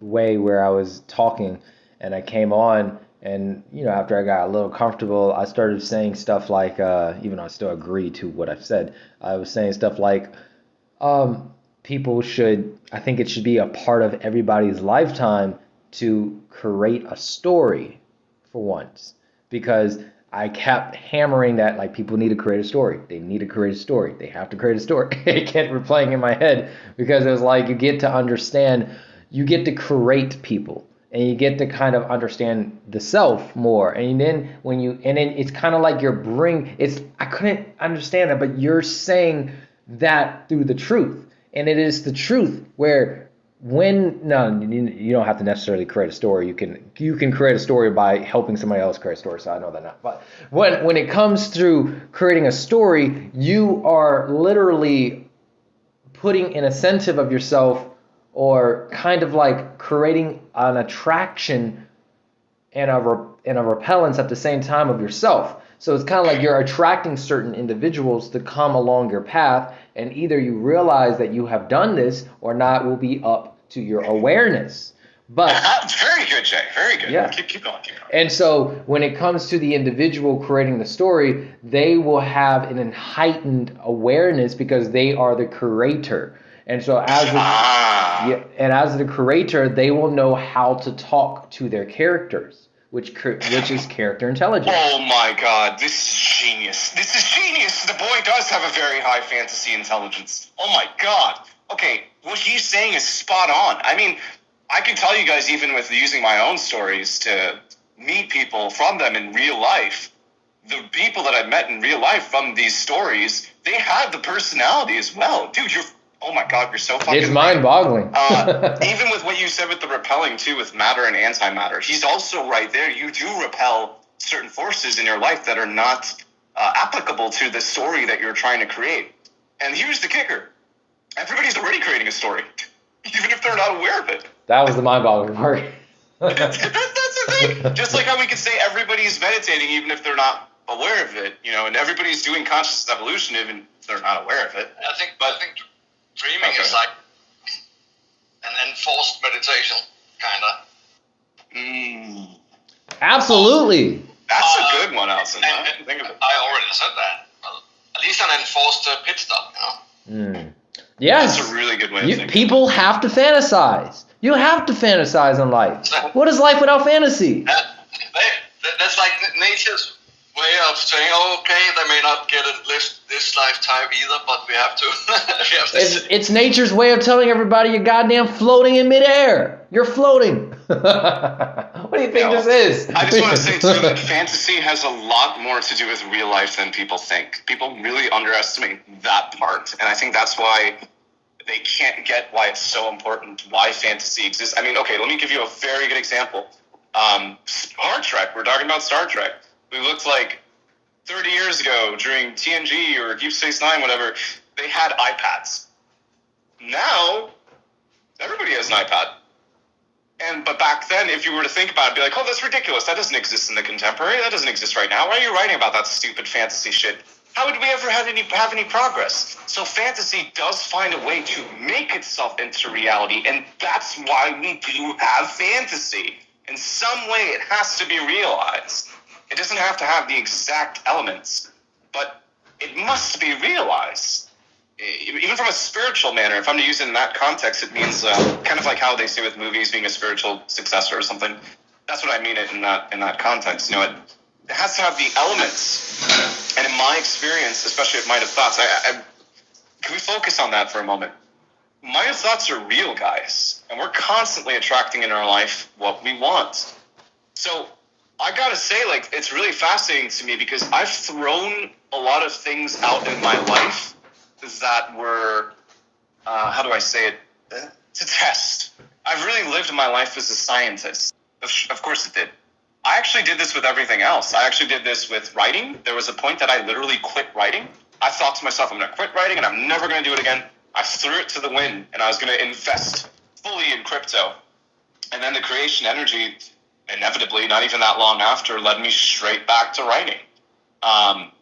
way where I was talking, and I came on, and you know, after I got a little comfortable, I started saying stuff like, even though I still agree to what I've said, I was saying stuff like, people should, I think it should be a part of everybody's lifetime to create a story for once, because I kept hammering that, like, people need to create a story. They need to create a story. They have to create a story. It kept replaying in my head because it was like you get to understand, you get to create people, and you get to kind of understand the self more. And then then it's kind of like I couldn't understand it, but you're saying that through the truth. And it is the truth where you don't have to necessarily create a story. You can create a story by helping somebody else create a story. So I know that now. But when it comes through creating a story, you are literally putting an incentive of yourself, or kind of like creating an attraction and a repellence at the same time of yourself. So it's kind of like you're attracting certain individuals to come along your path, and either you realize that you have done this or not will be up to your awareness. But very good, Jay. Very good. Yeah. Keep going. And so when it comes to the individual creating the story, they will have an heightened awareness because they are the creator. And so as the creator, they will know how to talk to their characters, which is character intelligence. Oh my God, this is genius. The boy does have a very high fantasy intelligence. Oh my God. Okay, what he's saying is spot on. I mean, I can tell you guys, even with using my own stories to meet people from them in real life, the people that I've met in real life from these stories, they have the personality as well. Dude, oh my God, you're so fucking... It's mind-boggling. Even with what you said with the repelling, too, with matter and antimatter, he's also right there. You do repel certain forces in your life that are not applicable to the story that you're trying to create. And here's the kicker. Everybody's already creating a story, even if they're not aware of it. That was the mind-boggling part. That's the thing. Just like how we could say everybody's meditating, even if they're not aware of it, you know, and everybody's doing conscious evolution, even if they're not aware of it. I think dreaming is like an enforced meditation, kind of. Absolutely. That's a good one, Alison. I didn't think of it. I already said that. Well, at least an enforced pit stop, you know? Yes. That's a really good way of thinking. People have to fantasize. You have to fantasize in life. What is life without fantasy? That's like nature's way of saying, okay, they may not get it this lifetime either, but we have to. It's nature's way of telling everybody you're goddamn floating in midair. You're floating. What do you think this is? I just want to say, too, that fantasy has a lot more to do with real life than people think. People really underestimate that part, and I think that's why they can't get why it's so important, why fantasy exists. I mean, okay, let me give you a very good example. Star Trek. We're talking about Star Trek. We looked like 30 years ago during TNG or Deep Space Nine, whatever, they had iPads. Now, everybody has an iPad. But back then, if you were to think about it, be like, oh, that's ridiculous. That doesn't exist in the contemporary. That doesn't exist right now. Why are you writing about that stupid fantasy shit? How would we ever have any progress? So fantasy does find a way to make itself into reality, and that's why we do have fantasy. In some way, it has to be realized. It doesn't have to have the exact elements, but it must be realized. Even from a spiritual manner, if I'm to use it in that context, it means kind of like how they say with movies being a spiritual successor or something. That's what I mean in that context. You know, it has to have the elements. And in my experience, especially with Might of Thoughts, can we focus on that for a moment? Might of Thoughts are real, guys, and we're constantly attracting in our life what we want. So I gotta say, like, it's really fascinating to me because I've thrown a lot of things out in my life that were, how do I say it, to test. I've really lived my life as a scientist. Of course it did. I actually did this with everything else. I actually did this with writing. There was a point that I literally quit writing. I thought to myself, I'm going to quit writing and I'm never going to do it again. I threw it to the wind and I was going to invest fully in crypto. And then the creation energy, inevitably, not even that long after, led me straight back to writing.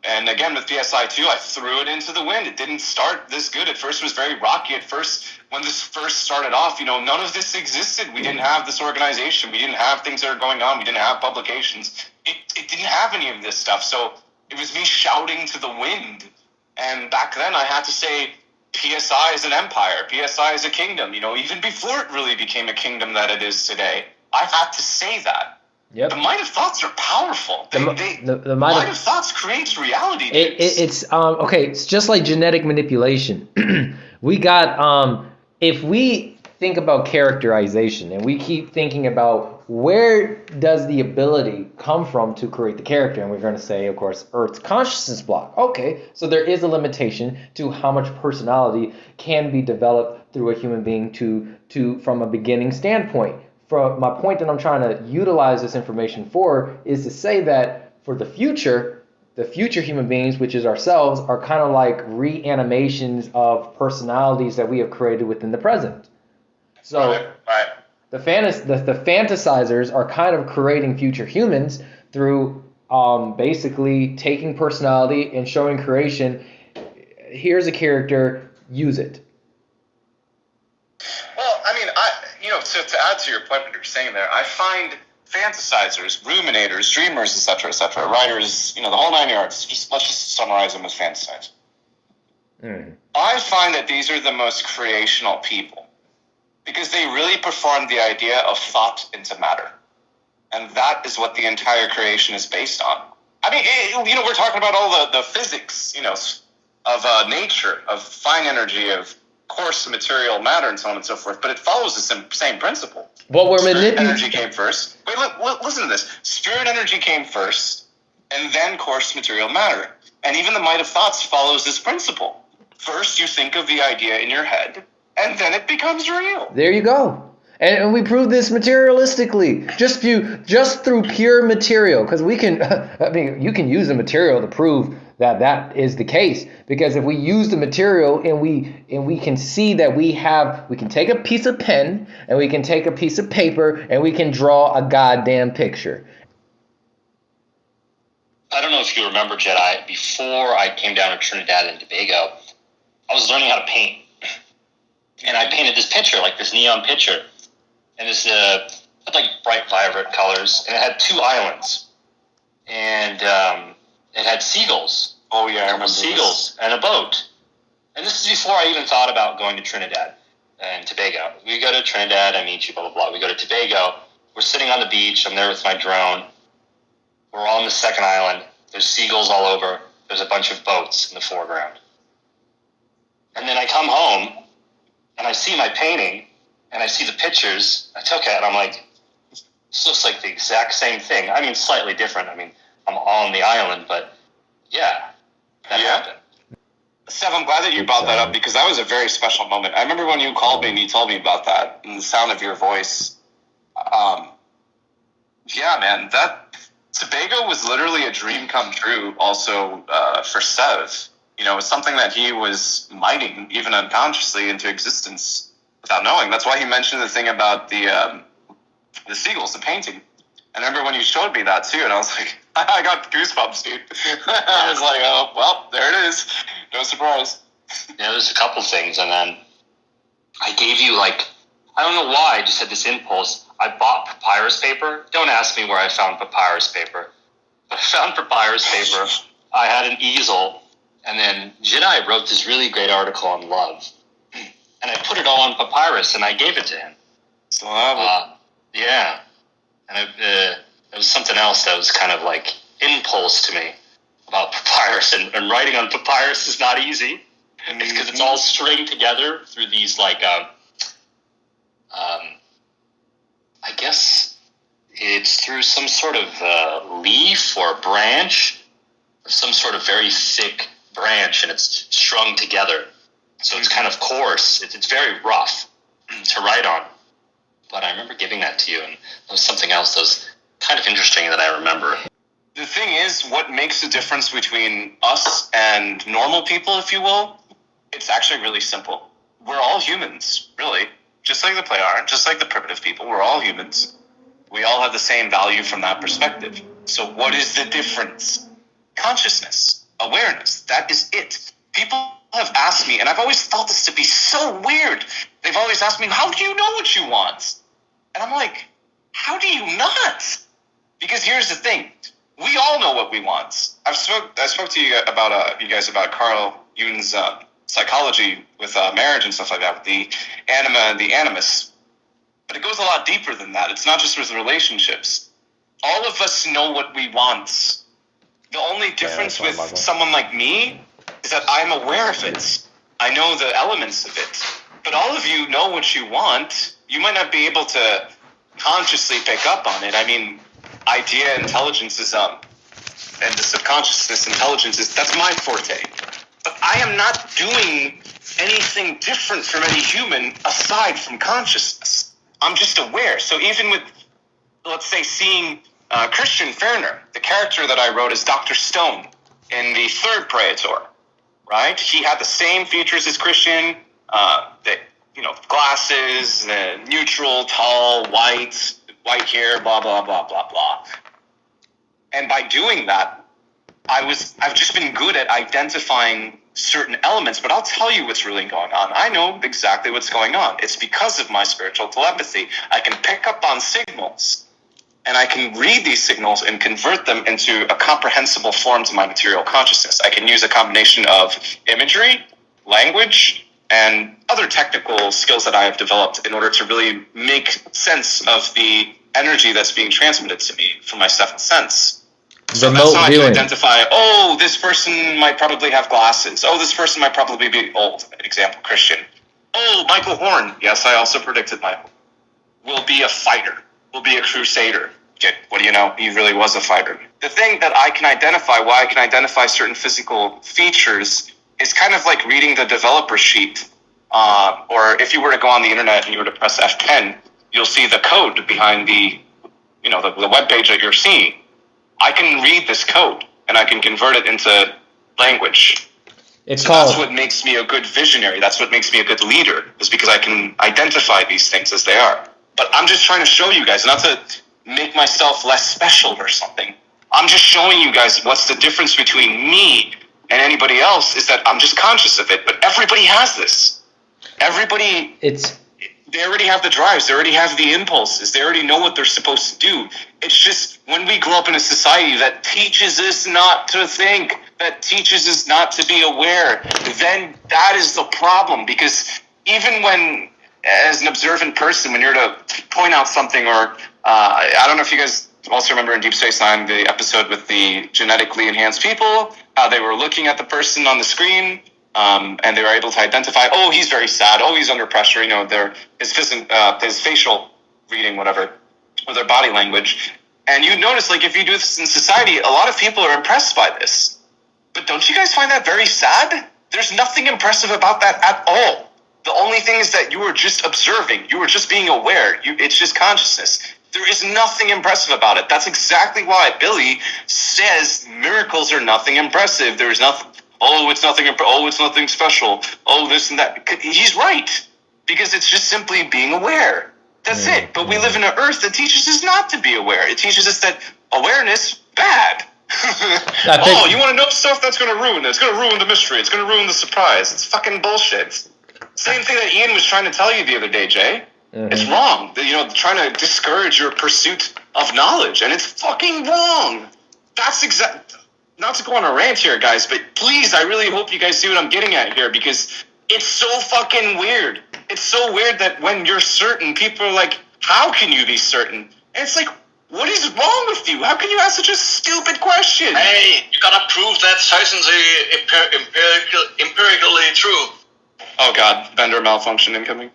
And again, with PSI2, I threw it into the wind. It didn't start this good. At first, it was very rocky. At first, when this first started off, you know, none of this existed. We didn't have this organization. We didn't have things that are going on. We didn't have publications. It didn't have any of this stuff. So it was me shouting to the wind. And back then, I had to say, PSI is an empire. PSI is a kingdom. You know, even before it really became a kingdom that it is today, I had to say that. Yep. The Might of Thoughts are powerful. The Might of Thoughts creates reality. It's okay. It's just like genetic manipulation. We got if we think about characterization and we keep thinking about where does the ability come from to create the character, and we're going to say, of course, Earth's consciousness block. Okay, so there is a limitation to how much personality can be developed through a human being to from a beginning standpoint. From my point that I'm trying to utilize this information for is to say that for the future human beings, which is ourselves, are kind of like reanimations of personalities that we have created within the present. So right. the fantasizers are kind of creating future humans through basically taking personality and showing creation. Here's a character, use it. Well, I mean, to add to your point, what you're saying there, I find fantasizers, ruminators, dreamers, etc., writers, you know, the whole nine yards. Let's just summarize them as fantasizers. I find that these are the most creational people because they really perform the idea of thought into matter, and that is what the entire creation is based on. I mean, you know, we're talking about all the physics, you know, of nature, of fine energy, of coarse material matter, and so on and so forth, but it follows the same principle. What we're Spirit energy came first. Wait, listen to this. Spirit energy came first, and then coarse material matter. And even the Might of Thoughts follows this principle. First, you think of the idea in your head, and then it becomes real. There you go. And we prove this materialistically, just through pure material, because we can. I mean, you can use the material to prove that is the case. Because if we use the material and we can see that we can take a piece of pen and we can take a piece of paper and we can draw a goddamn picture. I don't know if you remember, Jedi. Before I came down to Trinidad and Tobago, I was learning how to paint, and I painted this picture, like this neon picture. And this had like bright violet colors, and it had two islands, and it had seagulls. Oh yeah, I remember seagulls and a boat. And this is before I even thought about going to Trinidad and Tobago. We go to Trinidad, I meet you, blah blah blah. We go to Tobago. We're sitting on the beach. I'm there with my drone. We're on the second island. There's seagulls all over. There's a bunch of boats in the foreground. And then I come home, and I see my painting. And I see the pictures I took it, and I'm like, this looks like the exact same thing. I mean, slightly different. I mean, I'm on the island, but yeah, that happened. Steph, I'm glad that you brought that up because that was a very special moment. I remember when you called me and you told me about that and the sound of your voice. Yeah, man, that Tobago was literally a dream come true also for Sev. You know, it was something that he was mighting, even unconsciously, into existence. Without knowing. That's why he mentioned the thing about the seagulls, the painting. I remember when you showed me that too, and I was like, I got goosebumps, dude. I was like, oh, well, there it is. No surprise. Yeah, there's a couple things, and then I gave you, like, I don't know why, I just had this impulse. I bought papyrus paper. Don't ask me where I found papyrus paper. But I found papyrus paper. I had an easel, and then Jedi wrote this really great article on love. And I put it all on papyrus, and I gave it to him. Still have it. Yeah. And there was something else that was kind of like impulse to me about papyrus. And writing on papyrus is not easy. It's because it's all stringed together through these like, I guess it's through some sort of leaf or branch, or some sort of very thick branch, and it's strung together. So it's kind of coarse. It's very rough to write on. But I remember giving that to you, and there was something else that was kind of interesting that I remember. The thing is, what makes the difference between us and normal people, if you will, it's actually really simple. We're all humans, really. Just like the Pleiadians, just like the primitive people, we're all humans. We all have the same value from that perspective. So what is the difference? Consciousness, awareness, that is it. People have asked me, and I've always felt this to be so weird. They've always asked me, how do you know what you want? And I'm like, how do you not? Because here's the thing. We all know what we want. I spoke to you guys about Carl Jung's psychology with marriage and stuff like that, with the anima and the animus. But it goes a lot deeper than that. It's not just with relationships. All of us know what we want. The only difference with someone like me is that I'm aware of it. I know the elements of it. But all of you know what you want. You might not be able to consciously pick up on it. I mean, idea intelligence is and the subconsciousness intelligence is, that's my forte. But I am not doing anything different from any human aside from consciousness. I'm just aware. So even with, let's say, seeing Christian Ferner, the character that I wrote as Dr. Stone in the third Praetor, right? He had the same features as Christian, glasses, neutral, tall, white hair, blah, blah, blah, blah, blah. And by doing that, I've just been good at identifying certain elements, but I'll tell you what's really going on. I know exactly what's going on. It's because of my spiritual telepathy. I can pick up on signals, and I can read these signals and convert them into a comprehensible form to my material consciousness. I can use a combination of imagery, language, and other technical skills that I have developed in order to really make sense of the energy that's being transmitted to me from my seventh sense. So that's how I can identify, this person might probably have glasses. This person might probably be old. Example, Christian. Michael Horn. Yes, I also predicted Michael. Will be a fighter. Will be a crusader. Okay, what do you know? He really was a fighter. The thing that I can identify, why I can identify certain physical features, is kind of like reading the developer sheet. Or if you were to go on the internet and you were to press F10, you'll see the code behind the web page that you're seeing. I can read this code, and I can convert it into language. That's what makes me a good visionary. That's what makes me a good leader, is because I can identify these things as they are. But I'm just trying to show you guys, not to make myself less special or something. I'm just showing you guys what's the difference between me and anybody else, is that I'm just conscious of it. But everybody has this. They already have the drives. They already have the impulses. They already know what they're supposed to do. It's just when we grow up in a society that teaches us not to think, that teaches us not to be aware, then that is the problem. Because even when, as an observant person, when you're to point out something, or I don't know if you guys also remember in Deep Space Nine, the episode with the genetically enhanced people, how they were looking at the person on the screen, and they were able to identify, he's very sad, he's under pressure, his facial reading, whatever, or their body language. And you notice, like, if you do this in society, a lot of people are impressed by this. But don't you guys find that very sad? There's nothing impressive about that at all. The only thing is that you were just observing. You were just being aware. It's just consciousnness. There is nothing impressive about it. That's exactly why Billy says miracles are nothing impressive. There's nothing, it's nothing, it's nothing special. This and that. He's right. Because it's just simply being aware. That's it. But we live in an earth that teaches us not to be aware. It teaches us that awareness, bad. You want to know stuff? That's going to ruin it. It's going to ruin the mystery. It's going to ruin the surprise. It's fucking bullshit. Same thing that Ian was trying to tell you the other day, Jay. Mm-hmm. It's wrong. Trying to discourage your pursuit of knowledge. And it's fucking wrong. That's not to go on a rant here, guys, but please, I really hope you guys see what I'm getting at here, because it's so fucking weird. It's so weird that when you're certain, people are like, how can you be certain? And it's like, What is wrong with you? How can you ask such a stupid question? Hey, you gotta prove that Titans are empirically true. Oh God, vendor malfunction incoming.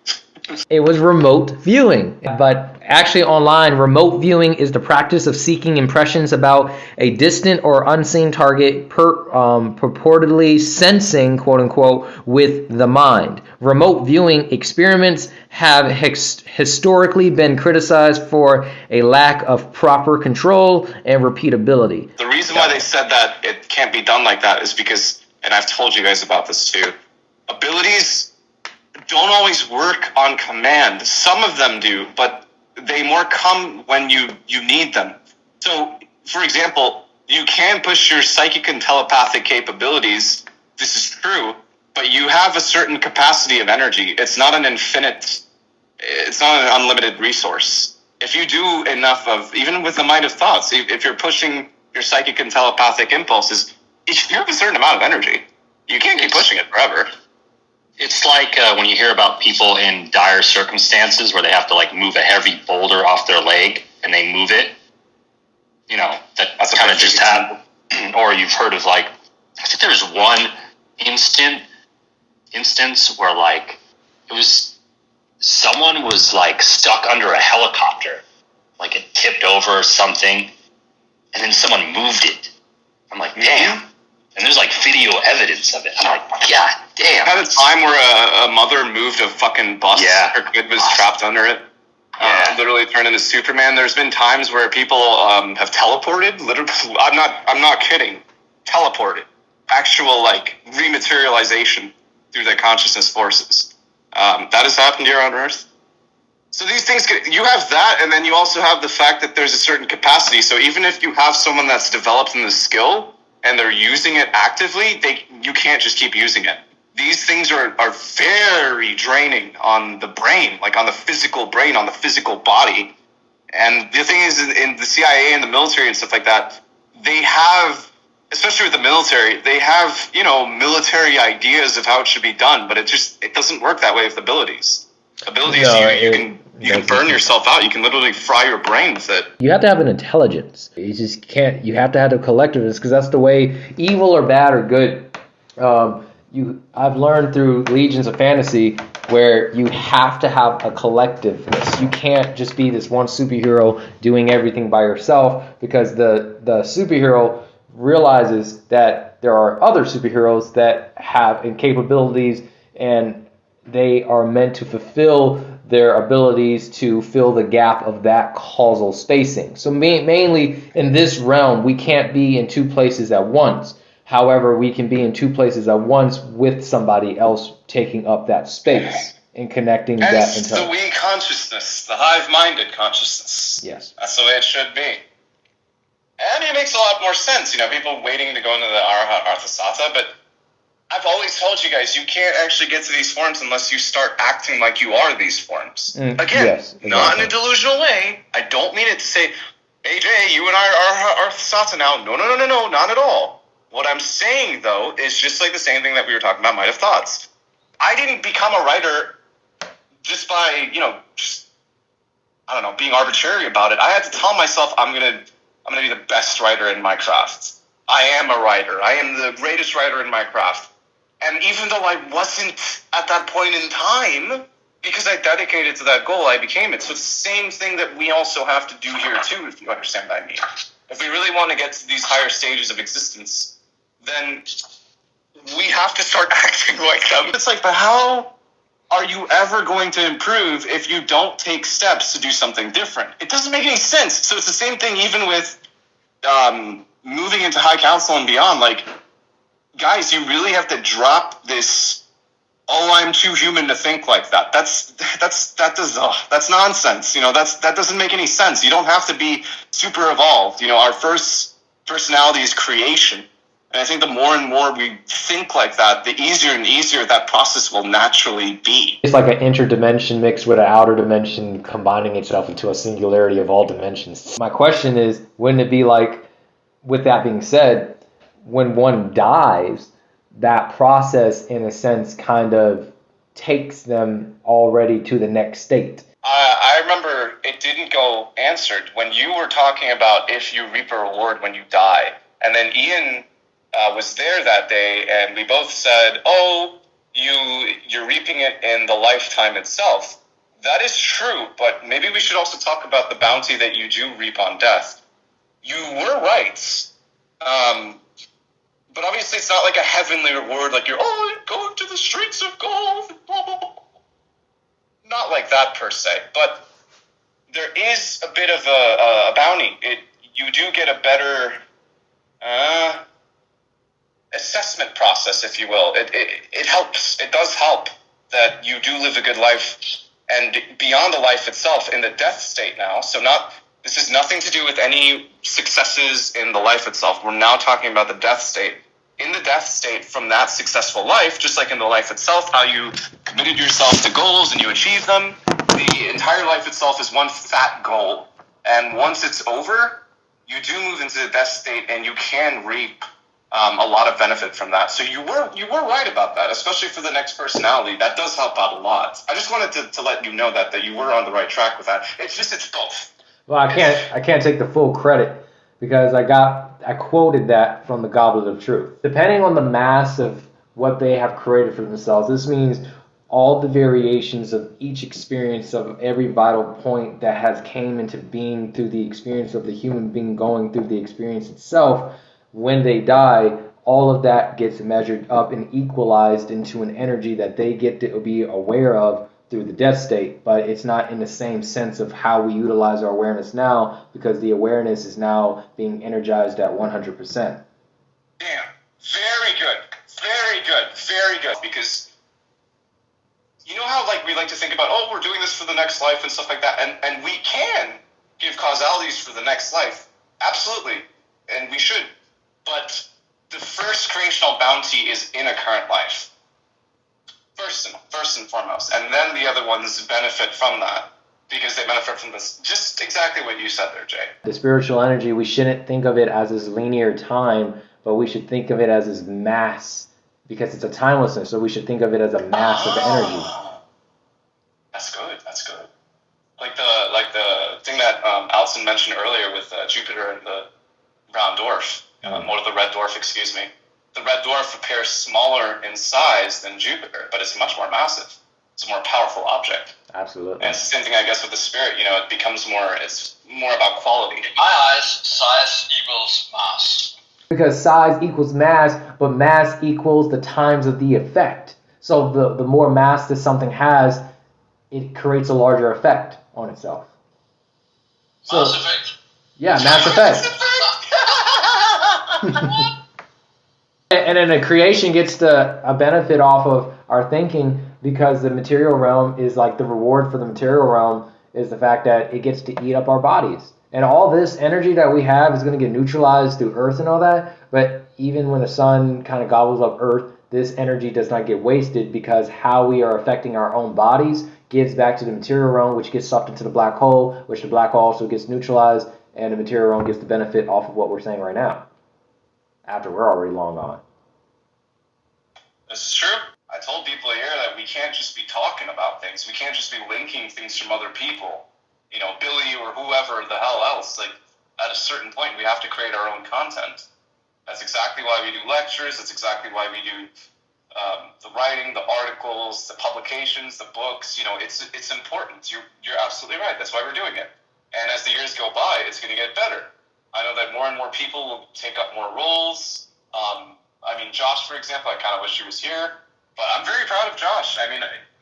It was remote viewing. But actually online, remote viewing is the practice of seeking impressions about a distant or unseen target purportedly sensing, quote unquote, with the mind. Remote viewing experiments have historically been criticized for a lack of proper control and repeatability. The reason why they said that it can't be done like that is because, and I've told you guys about this too, abilities don't always work on command. Some of them do, but they more come when you need them. So, for example, you can push your psychic and telepathic capabilities. This is true, but you have a certain capacity of energy. It's not an unlimited resource. If you do enough of, even with the mind of thoughts, if you're pushing your psychic and telepathic impulses, if you have a certain amount of energy, you can't keep pushing it forever. It's like when you hear about people in dire circumstances where they have to like move a heavy boulder off their leg and they move it. You know, that's kind of just happened. Or you've heard of like, I think there's one instance where like it was someone was like stuck under a helicopter, like it tipped over or something, and then someone moved it. I'm like, damn. And there's like video evidence of it. I'm like, God damn. I had a time where a mother moved a fucking bus. Yeah. Her kid was trapped under it. Literally turned into Superman. There's been times where people have teleported. Literally, I'm not kidding. Teleported. Actual like rematerialization through their consciousness forces. That has happened here on Earth. So these things, you have that, and then you also have the fact that there's a certain capacity. So even if you have someone that's developed in the skill, and they're using it actively, you can't just keep using it. These things are very draining on the brain, like on the physical brain, on the physical body. And the thing is, in the CIA and the military and stuff like that, they have, especially with the military, they have, military ideas of how it should be done, but it doesn't work that way with abilities. Abilities, you can burn yourself out. You can literally fry your brain with it. You have to have an intelligence. You just can't. You have to have the collectiveness, because that's the way, evil or bad or good. I've learned through Legions of Fantasy where you have to have a collectiveness. You can't just be this one superhero doing everything by yourself, because the superhero realizes that there are other superheroes that have capabilities, and they are meant to fulfill their abilities to fill the gap of that causal spacing. So mainly in this realm, we can't be in two places at once. However, we can be in two places at once with somebody else taking up that space and connecting that. Hence the we consciousness, the hive-minded consciousness. Yes. That's the way it should be. And it makes a lot more sense. People waiting to go into the Arthasatha, but I've always told you guys, you can't actually get to these forms unless you start acting like you are these forms. Again, yes, exactly. Not in a delusional way. I don't mean it to say, hey Jay, you and I are Arthasatha now. No, not at all. What I'm saying, though, is just like the same thing that we were talking about, Might Have Thoughts. I didn't become a writer just by, being arbitrary about it. I had to tell myself I'm gonna be the best writer in my craft. I am a writer. I am the greatest writer in my craft. And even though I wasn't at that point in time, because I dedicated to that goal, I became it. So it's the same thing that we also have to do here too, if you understand what I mean. If we really want to get to these higher stages of existence, then we have to start acting like them. It's like, but how are you ever going to improve if you don't take steps to do something different? It doesn't make any sense. So it's the same thing even with moving into High Council and beyond. Like, guys, you really have to drop this, I'm too human to think like that. That's nonsense. That doesn't make any sense. You don't have to be super evolved. Our first personality is creation. And I think the more and more we think like that, the easier and easier that process will naturally be. It's like an interdimension mixed with an outer dimension combining itself into a singularity of all dimensions. My question is, wouldn't it be like, with that being said, when one dies, that process, in a sense, kind of takes them already to the next state? I I remember it didn't go answered when you were talking about if you reap a reward when you die. And then Ian was there that day, and we both said, "Oh, you're reaping it in the lifetime itself." That is true, but maybe we should also talk about the bounty that you do reap on death. You were right, but obviously it's not like a heavenly reward, like you're going to the streets of gold, blah, blah, blah. Not like that per se, but there is a bit of a bounty. You do get a better assessment process, if you will. It helps. It does help that you do live a good life, and beyond the life itself, in the death state now. So this is nothing to do with any successes in the life itself. We're now talking about the death state. In the death state from that successful life, just like in the life itself, how you committed yourself to goals and you achieved them, the entire life itself is one fat goal. And once it's over, you do move into the death state, and you can reap a lot of benefit from that. So you were right about that, especially for the next personality. That does help out a lot. I just wanted to let you know that you were on the right track with that. It's both. Well, I can't take the full credit because I quoted that from the Goblet of Truth. Depending on the mass of what they have created for themselves, this means all the variations of each experience of every vital point that has came into being through the experience of the human being going through the experience itself. When they die, all of that gets measured up and equalized into an energy that they get to be aware of through the death state, but it's not in the same sense of how we utilize our awareness now, because the awareness is now being energized at 100%. Damn. Very good. Very good. Very good. Because you know how we like to think about, we're doing this for the next life and stuff like that, and we can give causalities for the next life. Absolutely. And we should. But the first creational bounty is in a current life. First and foremost. And then the other ones benefit from that because they benefit from this. Just exactly what you said there, Jay. The spiritual energy, we shouldn't think of it as this linear time, but we should think of it as this mass because it's a timelessness. So we should think of it as a mass of energy. That's good. That's good. Like the thing that Alison mentioned earlier with Jupiter and the brown dwarf. Or the red dwarf, excuse me. The red dwarf appears smaller in size than Jupiter, but it's much more massive. It's a more powerful object. Absolutely. And it's the same thing, I guess, with the spirit. It becomes it's more about quality. In my eyes, size equals mass. Because size equals mass, but mass equals the times of the effect. So the more mass that something has, it creates a larger effect on itself. So, Mass effect. Yeah, mass effect. And then the creation gets a benefit off of our thinking because the material realm is like the reward for the material realm is the fact that it gets to eat up our bodies. And all this energy that we have is going to get neutralized through Earth and all that. But even when the sun kind of gobbles up Earth, this energy does not get wasted because how we are affecting our own bodies gives back to the material realm, which gets sucked into the black hole, which the black hole also gets neutralized, and the material realm gets the benefit off of what we're saying right now, after we're already long gone. This is true. I told people here that we can't just be talking about things. We can't just be linking things from other people. Billy or whoever the hell else. At a certain point, we have to create our own content. That's exactly why we do lectures. That's exactly why we do the writing, the articles, the publications, the books. It's important. You're absolutely right. That's why we're doing it. And as the years go by, it's going to get better. I know that more and more people will take up more roles. Josh, for example, I kind of wish he was here. But I'm very proud of Josh.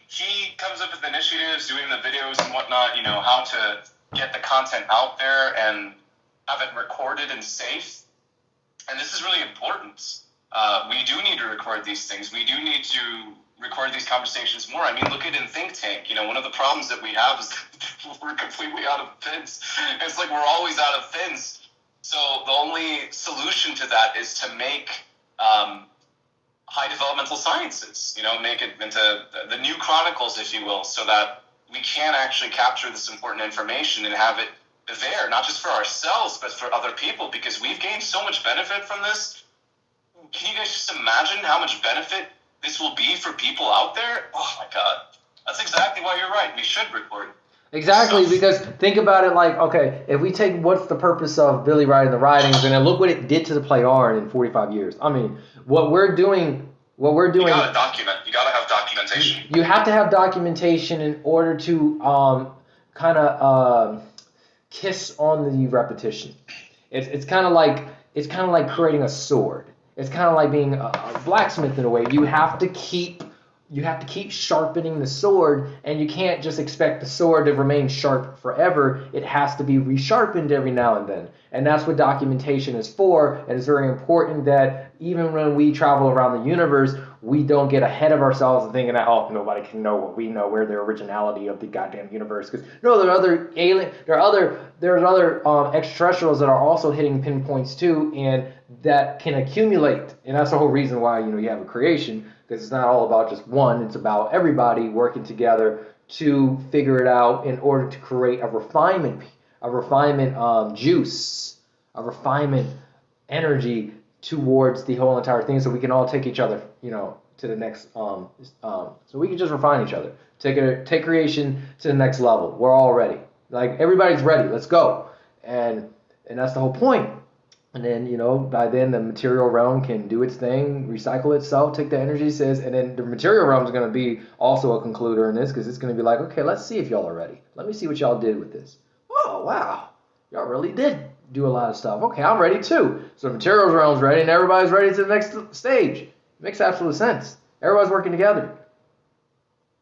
He comes up with initiatives, doing the videos and whatnot, how to get the content out there and have it recorded and safe. And this is really important. We do need to record these things. We do need to record these conversations more. Look at in Think Tank. One of the problems that we have is we're completely out of pins. It's like we're always out of pins. So the only solution to that is to make high developmental sciences, make it into the new chronicles, if you will, so that we can actually capture this important information and have it there, not just for ourselves, but for other people, because we've gained so much benefit from this. Can you guys just imagine how much benefit this will be for people out there? Oh my God. That's exactly why you're right. We should record. Exactly, because think about it like, okay, if we take what's the purpose of Billy riding the writings, and then look what it did to the play Arn in 45 years. I mean, what we're doing. You gotta document. You gotta have documentation. You have to have documentation in order to kind of kiss on the repetition. It's kind of like creating a sword. It's kind of like being a blacksmith in a way. You have to keep sharpening the sword, and you can't just expect the sword to remain sharp forever. It has to be resharpened every now and then. And that's what documentation is for, and it's very important that even when we travel around the universe, we don't get ahead of ourselves and thinking that, oh, nobody can know what we know. We're the originality of the goddamn universe. Because no, there are other there's other extraterrestrials that are also hitting pinpoints too, and that can accumulate. And that's the whole reason why you have a creation, because it's not all about just one. It's about everybody working together to figure it out in order to create a refinement juice, a refinement energy towards the whole entire thing, so we can all take each other, to the next, so we can just refine each other, take creation to the next level. We're all ready. Like, everybody's ready. Let's go. And that's the whole point. And then, by then the material realm can do its thing, recycle itself, take the energy, and then the material realm is going to be also a concluder in this, because it's going to be like, okay, let's see if y'all are ready. Let me see what y'all did with this. Oh, wow. Y'all really did do a lot of stuff. Okay, I'm ready too. So the materials realm's ready, and everybody's ready to the next stage. It makes absolute sense. Everybody's working together.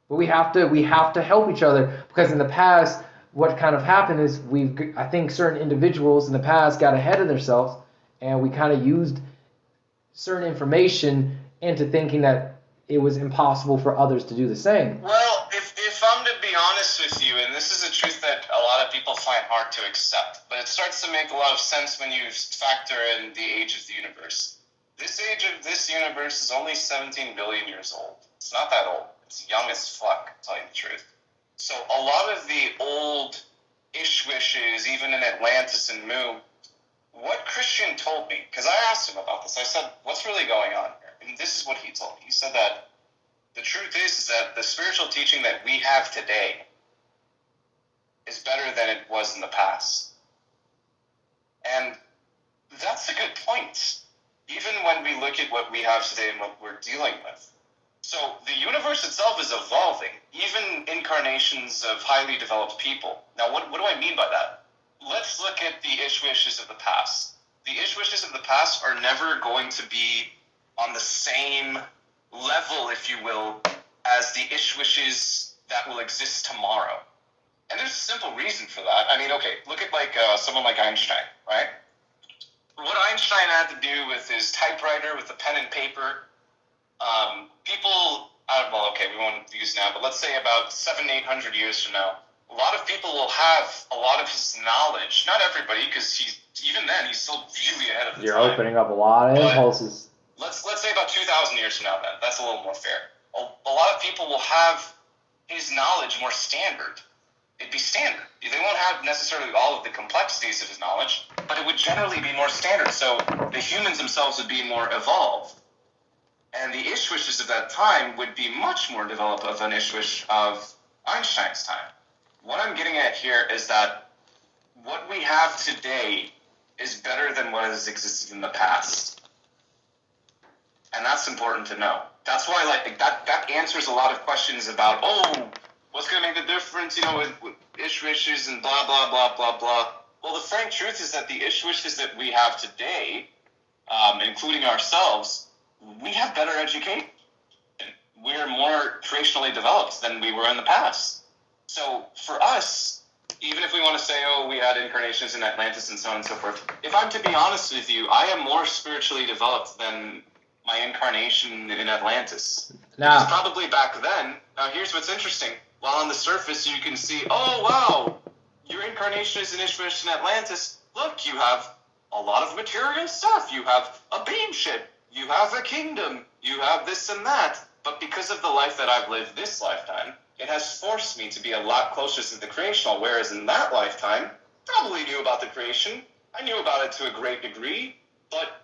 But we have to help each other, because in the past, what kind of happened is I think certain individuals in the past got ahead of themselves, and we kind of used certain information into thinking that it was impossible for others to do the same. Well, if I'm to be honest with you, and this is a truth that a lot of people find hard to accept, but it starts to make a lot of sense when you factor in the age of the universe. This age of this universe is only 17 billion years old. It's not that old. It's young as fuck, to tell you the truth. So a lot of the old Ishwishes, even in Atlantis and Mu, what Christian told me, because I asked him about this, I said, what's really going on here? And this is what he told me. He said that the truth is that the spiritual teaching that we have today is better than it was in the past. And that's a good point, even when we look at what we have today and what we're dealing with. So the universe itself is evolving, even incarnations of highly developed people. Now, what do I mean by that? Let's look at the Ishwishes of the past. The Ishwishes of the past are never going to be on the same level, if you will, as the Ishwishes that will exist tomorrow. And there's a simple reason for that. I mean, okay, look at someone like Einstein, right? What Einstein had to do with his typewriter, with the pen and paper, we won't use now, but let's say about 700-800 years from now, a lot of people will have a lot of his knowledge. Not everybody, because even then he's still really ahead of the time. You're opening up a lot of impulses. Let's say about 2,000 years from now, then. That's a little more fair. A lot of people will have his knowledge more standard. It'd be standard. They won't have necessarily all of the complexities of his knowledge, but it would generally be more standard. So the humans themselves would be more evolved. And the Ishwishes of that time would be much more developed of an Ishwish of Einstein's time. What I'm getting at here is that what we have today is better than what has existed in the past. And that's important to know. That's why that answers a lot of questions about, what's going to make the difference, with Ishwishes and blah, blah, blah, blah, blah. Well, the frank truth is that the Ishwishes that we have today, including ourselves, we have better education. We're more creationally developed than we were in the past. So for us, even if we want to say, we had incarnations in Atlantis and so on and so forth, if I'm to be honest with you, I am more spiritually developed than my incarnation in Atlantis. Because probably back then, now here's what's interesting. While on the surface you can see, oh wow, your incarnation is an Ishwish in Atlantis. Look, you have a lot of material stuff. You have a beam ship. You have a kingdom. You have this and that. But because of the life that I've lived this lifetime, it has forced me to be a lot closer to the creational, whereas in that lifetime, I probably knew about the creation. I knew about it to a great degree, but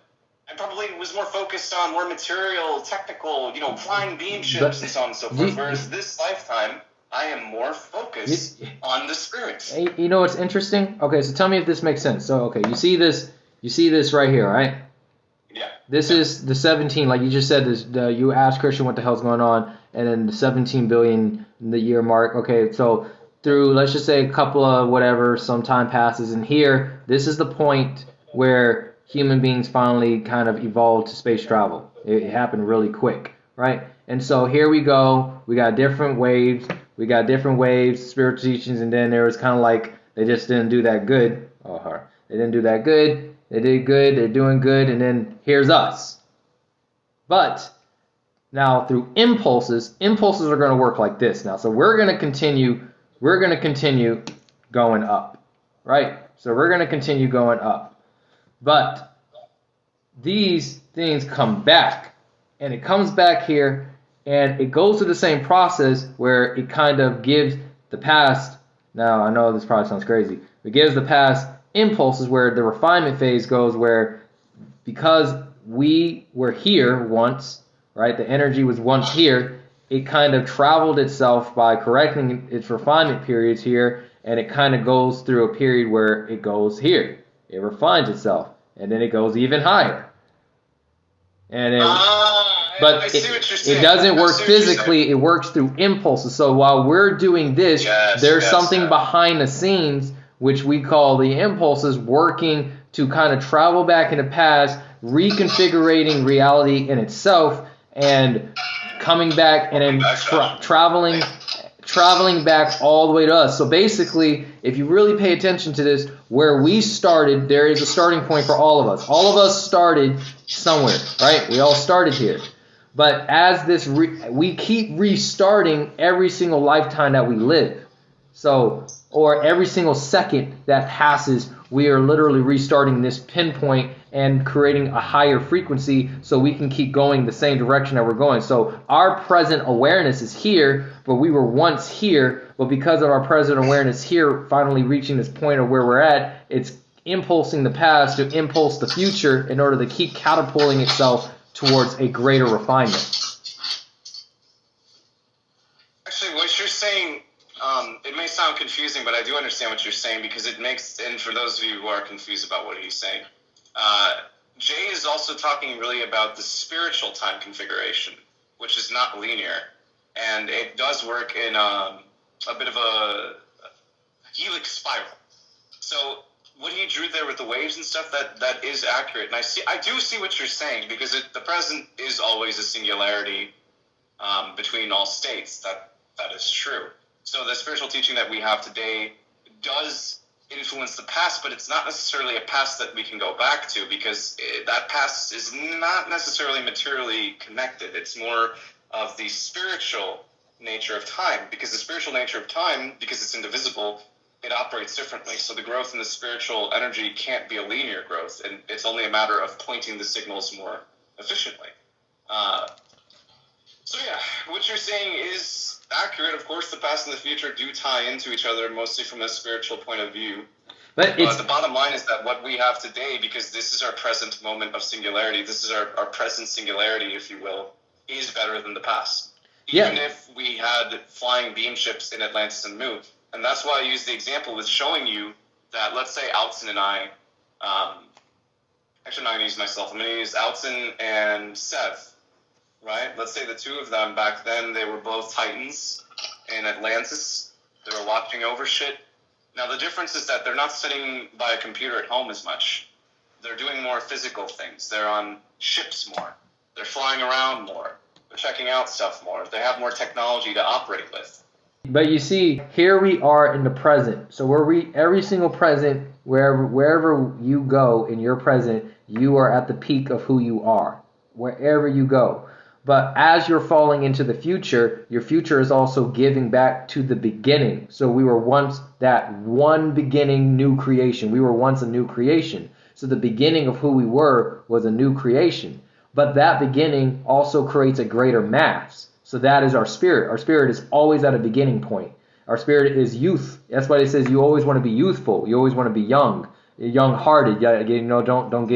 I probably was more focused on more material, technical, flying beam ships and so on and so forth, whereas this lifetime, I am more focused on the spirits. You know what's interesting? Okay, so tell me if this makes sense. So, okay, you see this right here, right? Yeah. This is the 17, like you just said, you asked Christian what the hell's going on, and then the 17 billion the year mark. Okay, so through, let's just say a couple of whatever, some time passes, and here, this is the point where human beings finally kind of evolved to space travel. It happened really quick, right? And so here we go. We got different waves. Spiritual teachings, and then there was kind of like they just didn't do that good. They didn't do that good. They did good. They're doing good, and then here's us. But now through impulses are going to work like this now. So we're going to continue going up, right? So we're going to continue going up. But these things come back, and it comes back here, and it goes through the same process where it kind of gives the past, now I know this probably sounds crazy, it gives the past impulses where the refinement phase goes where because we were here once, right, the energy was once here, it kind of traveled itself by correcting its refinement periods here, and it kind of goes through a period where it goes here. It refines itself, and then it goes even higher. And then, but it doesn't work physically, it works through impulses. So while we're doing this, there's something behind the scenes which we call the impulses working to kind of travel back in the past, reconfiguring reality in itself, and coming back and then traveling back all the way to us. So basically, if you really pay attention to this, where we started, there is a starting point for all of us. All of us started somewhere, right? We all started here. But as this, we keep restarting every single lifetime that we live. So, or every single second that passes, we are literally restarting this pinpoint and creating a higher frequency so we can keep going the same direction that we're going. So our present awareness is here, but we were once here, but because of our present awareness here, finally reaching this point of where we're at, it's impulsing the past to impulse the future in order to keep catapulting itself towards a greater refinement. Actually, what you're saying, it may sound confusing, but I do understand what you're saying because it makes, and for those of you who are confused about what he's saying, Jay is also talking really about the spiritual time configuration, which is not linear, and it does work in a bit of a helix spiral. So what he drew there with the waves and stuff, that is accurate, and I do see what you're saying because the present is always a singularity between all states. That is true. So the spiritual teaching that we have today does influence the past, but it's not necessarily a past that we can go back to because that past is not necessarily materially connected. It's more of the spiritual nature of time, because the spiritual nature of time, because it's indivisible, it operates differently. So the growth in the spiritual energy can't be a linear growth, and it's only a matter of pointing the signals more efficiently. So yeah, what you're saying is accurate. Of course, the past and the future do tie into each other, mostly from a spiritual point of view. But the bottom line is that what we have today, because this is our present moment of singularity, this is our present singularity, if you will, is better than the past. Even if we had flying beam ships in Atlantis and Mu. And that's why I use the example with showing you that, let's say Outzen and I, actually I'm not going to use myself, I'm going to use Outzen and Seth, right? Let's say the two of them back then, they were both Titans in Atlantis. They were watching over shit. Now the difference is that they're not sitting by a computer at home as much. They're doing more physical things. They're on ships more. They're flying around more. They're checking out stuff more. They have more technology to operate with. But you see, here we are in the present. So every single present, wherever you go in your present, you are at the peak of who you are, wherever you go. But as you're falling into the future, your future is also giving back to the beginning. So we were once that one beginning new creation. We were once a new creation. So the beginning of who we were was a new creation. But that beginning also creates a greater mass. So that is our spirit. Our spirit is always at a beginning point. Our spirit is youth. That's why it says you always want to be youthful. You always want to be young, young-hearted. Don't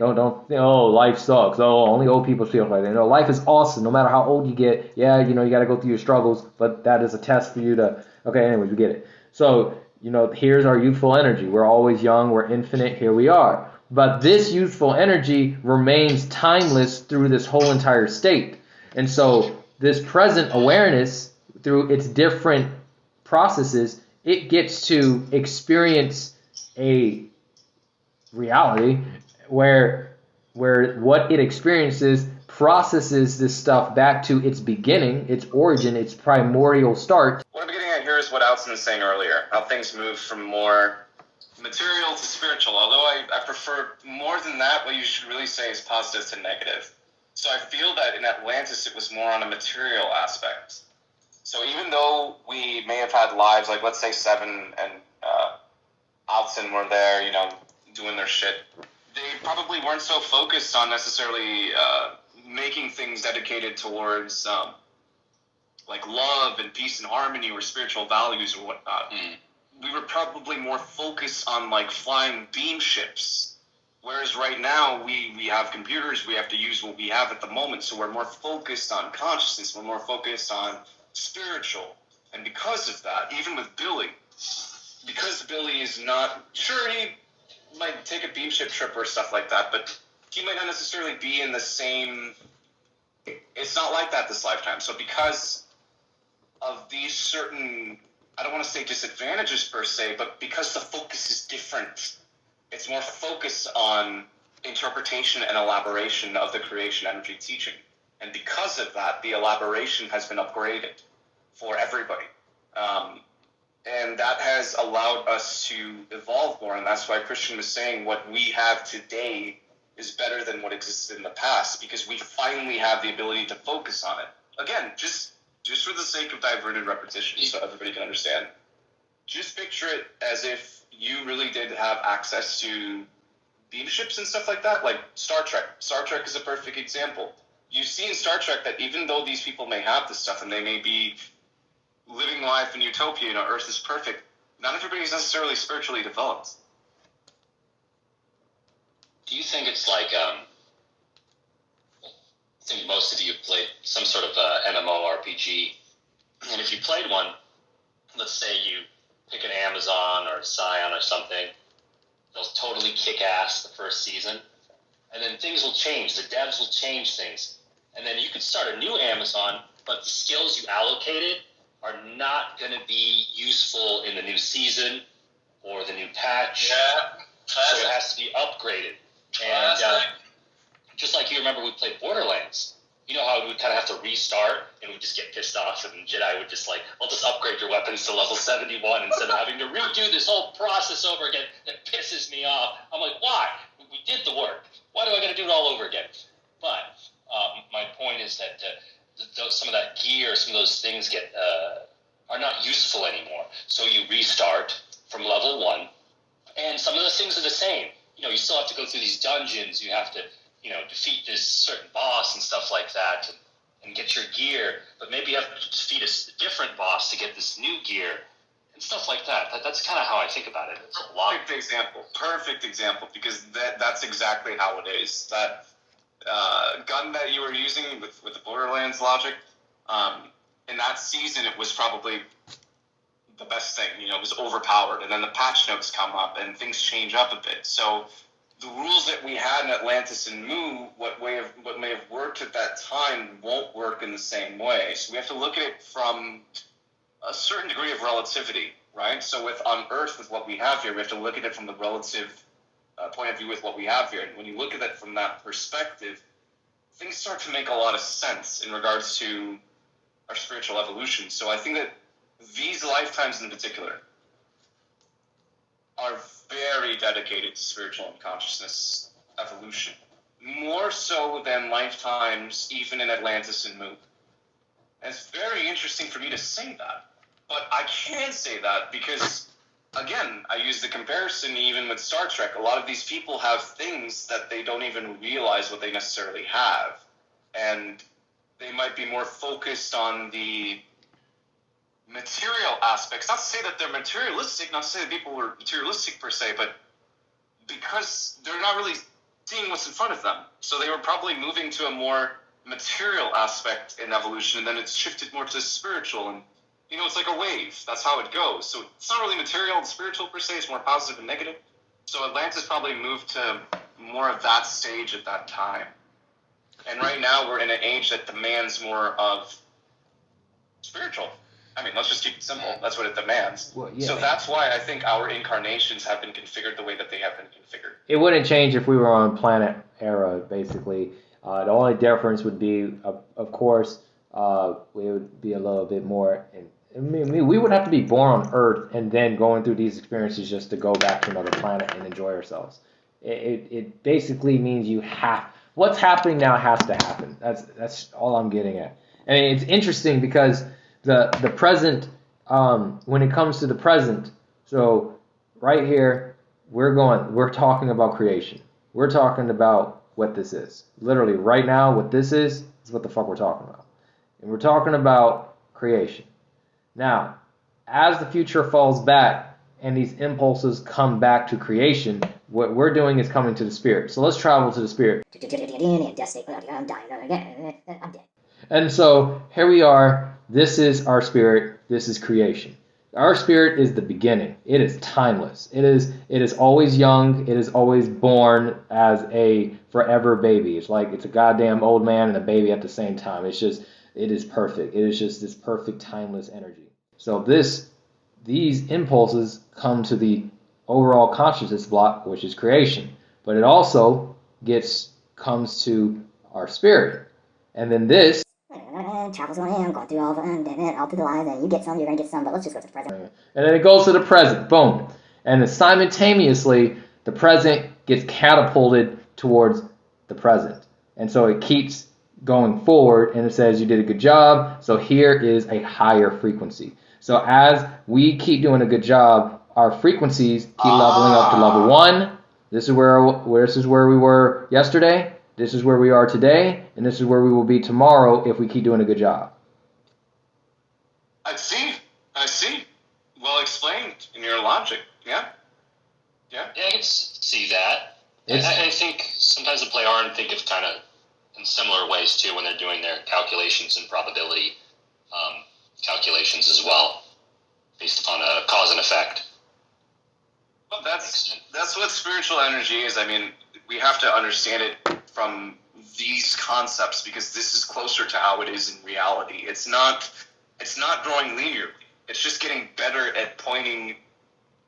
Don't life sucks. Oh, only old people feel like that. No, life is awesome. No matter how old you get, yeah, you got to go through your struggles, but that is a test for you to. Okay, anyways, we get it. So here's our youthful energy. We're always young. We're infinite. Here we are. But this youthful energy remains timeless through this whole entire state. And so this present awareness, through its different processes, it gets to experience a reality where what it experiences processes this stuff back to its beginning, its origin, its primordial start. What I'm getting at here is what Alison was saying earlier, how things move from more material to spiritual, although I prefer more than that. What you should really say is positive to negative. So I feel that in Atlantis it was more on a material aspect. So even though we may have had lives, like let's say Seven and Alton were there, doing their shit, they probably weren't so focused on necessarily making things dedicated towards like love and peace and harmony or spiritual values or whatnot. We were probably more focused on like flying beam ships. Whereas right now we have computers, we have to use what we have at the moment, so we're more focused on consciousness, we're more focused on spiritual. And because of that, even with Billy, because Billy is not, sure, he might take a beam ship trip or stuff like that, but he might not necessarily be in the same, it's not like that this lifetime. So because of these certain, I don't want to say disadvantages per se, but because the focus is different, it's more focused on interpretation and elaboration of the creation energy teaching. And because of that, the elaboration has been upgraded for everybody. And that has allowed us to evolve more. And that's why Christian was saying what we have today is better than what existed in the past, because we finally have the ability to focus on it. Again, just for the sake of diverted repetition, so everybody can understand. Just picture it as if you really did have access to beam ships and stuff like that, like Star Trek. Star Trek is a perfect example. You see in Star Trek that even though these people may have this stuff and they may be living life in utopia, Earth is perfect, not everybody is necessarily spiritually developed. Do you think it's like, I think most of you have played some sort of MMORPG, and if you played one, let's say you pick an Amazon or Scion or something, they'll totally kick ass the first season, and then things will change, the devs will change things, and then you could start a new Amazon, but the skills you allocated are not going to be useful in the new season or the new patch. Yeah. So it has to be upgraded. And just like you remember we played Borderlands, you know how we would kind of have to restart and we'd just get pissed off and Jedi would just like, I'll just upgrade your weapons to level 71 instead of having to redo this whole process over again. That pisses me off. I'm like, why? We did the work. Why do I got to do it all over again? But my point is that some of that gear, some of those things are not useful anymore. So you restart from level 1, and some of those things are the same. You still have to go through these dungeons. You have to, defeat this certain boss and stuff like that, and get your gear. But maybe you have to defeat a different boss to get this new gear and stuff like that. That's kind of how I think about it. It's a lot. Perfect example, because that's exactly how it is. That gun that you were using with the Borderlands logic, in that season it was probably the best thing. It was overpowered, and then the patch notes come up and things change up a bit. So the rules that we had in Atlantis and Mu, what may have worked at that time won't work in the same way. So we have to look at it from a certain degree of relativity, right? So on Earth, with what we have here, we have to look at it from the relative point of view with what we have here. And when you look at it from that perspective, things start to make a lot of sense in regards to our spiritual evolution. So I think that these lifetimes in particular are very dedicated to spiritual and consciousness evolution, more so than lifetimes even in Atlantis and Mu. And it's very interesting for me to say that, but I can say that because, again, I use the comparison even with Star Trek. A lot of these people have things that they don't even realize what they necessarily have, and they might be more focused on the material aspects. Not to say that they're materialistic, not to say that people were materialistic per se, but because they're not really seeing what's in front of them. So they were probably moving to a more material aspect in evolution, and then it's shifted more to spiritual. And, it's like a wave. That's how it goes. So it's not really material and spiritual per se. It's more positive and negative. So Atlantis probably moved to more of that stage at that time. And right now we're in an age that demands more of spiritual. I mean, let's just keep it simple. That's what it demands. Well, yeah. So that's why I think our incarnations have been configured the way that they have been configured. It wouldn't change if we were on planet era, basically. The only difference would be, of course, we would be a little bit more. We would have to be born on Earth and then going through these experiences just to go back to another planet and enjoy ourselves. It basically means what's happening now has to happen. That's all I'm getting at. I mean, it's interesting because the present, when it comes to the present, so right here, we're talking about creation. We're talking about what this is. Literally, right now, what this is what the fuck we're talking about. And we're talking about creation. Now, as the future falls back and these impulses come back to creation, what we're doing is coming to the spirit. So let's travel to the spirit. And so here we are. This is our spirit. This is creation. Our spirit is the beginning. It is timeless. It is always young. It is always born as a forever baby. It's like it's a goddamn old man and a baby at the same time. It is perfect. It is just this perfect timeless energy. So these impulses come to the overall consciousness block, which is creation. But it also comes to our spirit. And then this travels around, going through all through the lines, and you get some, you're going to get some, but let's just go to the present. And then it goes to the present, boom. And then simultaneously, the present gets catapulted towards the present. And so it keeps going forward, and it says you did a good job, so here is a higher frequency. So as we keep doing a good job, our frequencies keep leveling up to level 1. This is where we were yesterday. This is where we are today, and this is where we will be tomorrow if we keep doing a good job. I see. Well explained in your logic. Yeah. Yeah, I can see that. I think sometimes the play R and think of kind of in similar ways too when they're doing their calculations and probability calculations as well, based upon a cause and effect. Well, that's what spiritual energy is. I mean, we have to understand it from these concepts because this is closer to how it is in reality. It's not growing linearly. It's just getting better at pointing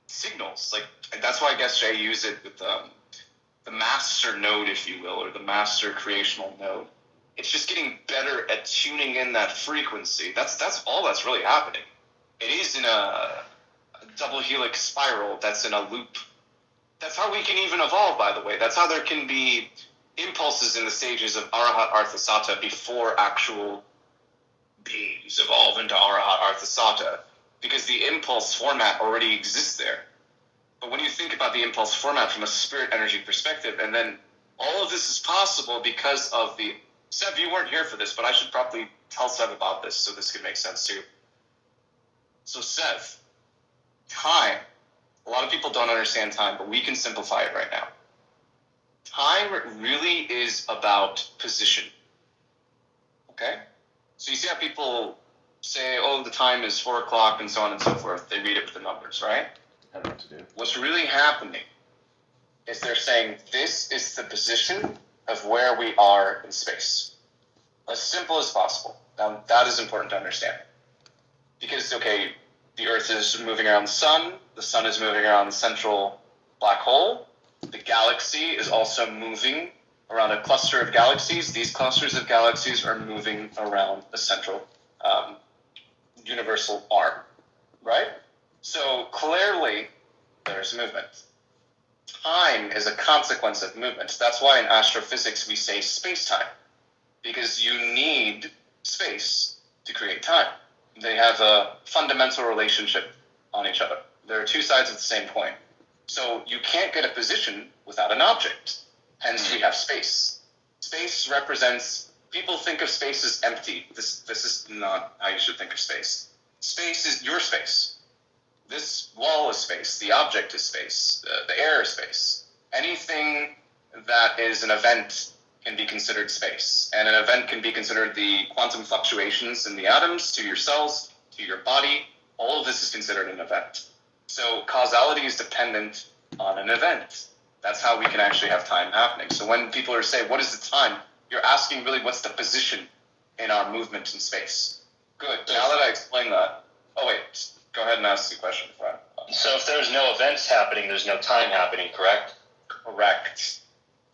signals. And that's why I guess Jay used it with the master node, if you will, or the master creational node. It's just getting better at tuning in that frequency. That's all that's really happening. It is in a double helix spiral that's in a loop. That's how we can even evolve, by the way. That's how there can be impulses in the stages of Arahat Arthasata before actual beings evolve into Arahat Arthasata, because the impulse format already exists there. But when you think about the impulse format from a spirit energy perspective, and then all of this is possible because of the... Sev, you weren't here for this, but I should probably tell Sev about this so this could make sense too. So Sev, time. A lot of people don't understand time, but we can simplify it right now. Time really is about position. Okay? So you see how people say, the time is 4 o'clock and so on and so forth. They read it with the numbers, right? I know what to do. What's really happening is they're saying this is the position of where we are in space. As simple as possible. Now, that is important to understand. Because, the Earth is moving around the Sun is moving around the central black hole, the galaxy is also moving around a cluster of galaxies. These clusters of galaxies are moving around a central universal arm, right? So clearly, there's movement. Time is a consequence of movement. That's why in astrophysics we say space-time, because you need space to create time. They have a fundamental relationship on each other. There are two sides of the same coin. So you can't get a position without an object. Hence we have space. Space represents... People think of space as empty. This is not how you should think of space. Space is your space. This wall is space. The object is space. The air is space. Anything that is an event can be considered space. And an event can be considered the quantum fluctuations in the atoms, to your cells, to your body. All of this is considered an event. So causality is dependent on an event. That's how we can actually have time happening. So when people are saying, what is the time? You're asking really what's the position in our movement in space. Good. Now that I explained that. Oh, wait. Go ahead and ask the question. So if there's no events happening, there's no time happening, correct? Correct.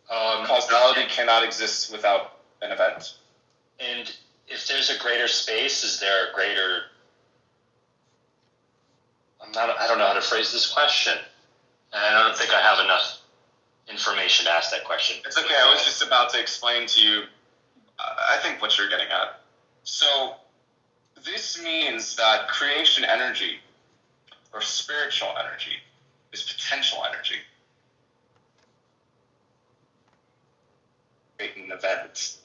Causality cannot exist without an event. And if there's a greater space, is there a greater... I don't know how to phrase this question. And I don't think I have enough information to ask that question. It's okay. I was just about to explain to you, I think, what you're getting at. So this means that creation energy or spiritual energy is potential energy. An event.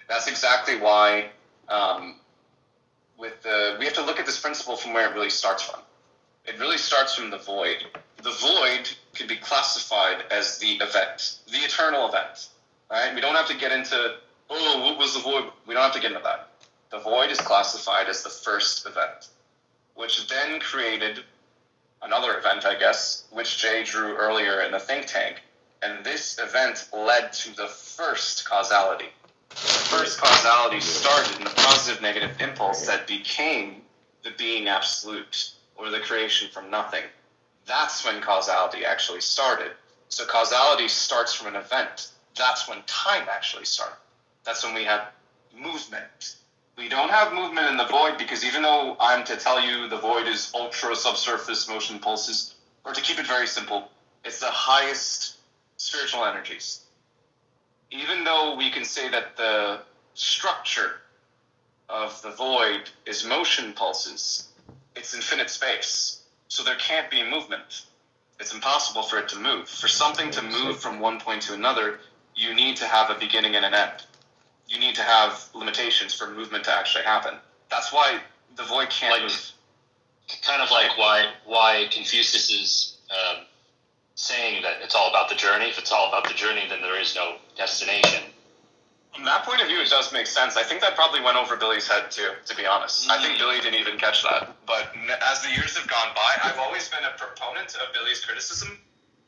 That's exactly why we have to look at this principle from where it really starts from. It really starts from the void. The void can be classified as the event, the eternal event. Right? We don't have to get into, what was the void? We don't have to get into that. The void is classified as the first event, which then created another event, I guess, which Jay drew earlier in the think tank. And this event led to the first causality. The first causality started in the positive-negative impulse that became the being absolute, or the creation from nothing. That's when causality actually started. So causality starts from an event. That's when time actually started. That's when we have movement. We don't have movement in the void because even though I'm to tell you the void is ultra subsurface motion pulses, or to keep it very simple, it's the highest spiritual energies. Even though we can say that the structure of the void is motion pulses, it's infinite space. So there can't be movement. It's impossible for it to move. For something to move from one point to another, you need to have a beginning and an end. You need to have limitations for movement to actually happen. That's why the void can't move. Kind of like why Confucius is saying that it's all about the journey. If it's all about the journey, then there is no destination. From that point of view, it does make sense. I think that probably went over Billy's head too, to be honest. I think Billy didn't even catch that. But as the years have gone by, I've always been a proponent of Billy's criticism,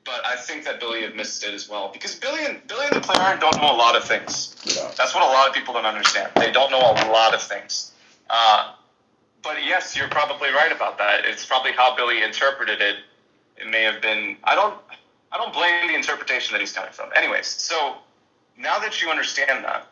but I think that Billy had missed it as well. Because Billy and the player don't know a lot of things. Yeah. That's what a lot of people don't understand. They don't know a lot of things. But yes, you're probably right about that. It's probably how Billy interpreted it. It may have been... I don't blame the interpretation that he's coming from. Anyways, so... Now that you understand that,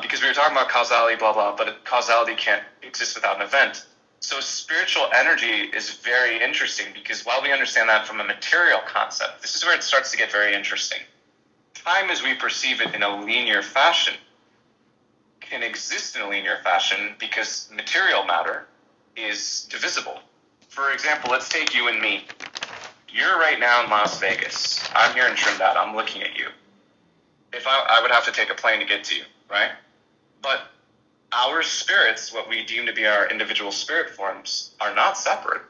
because we were talking about causality, blah, blah, but causality can't exist without an event. So spiritual energy is very interesting because while we understand that from a material concept, this is where it starts to get very interesting. Time as we perceive it in a linear fashion can exist in a linear fashion because material matter is divisible. For example, let's take you and me. You're right now in Las Vegas. I'm here in Trinidad. I'm looking at you. If I would have to take a plane to get to you, right? But our spirits, what we deem to be our individual spirit forms, are not separate.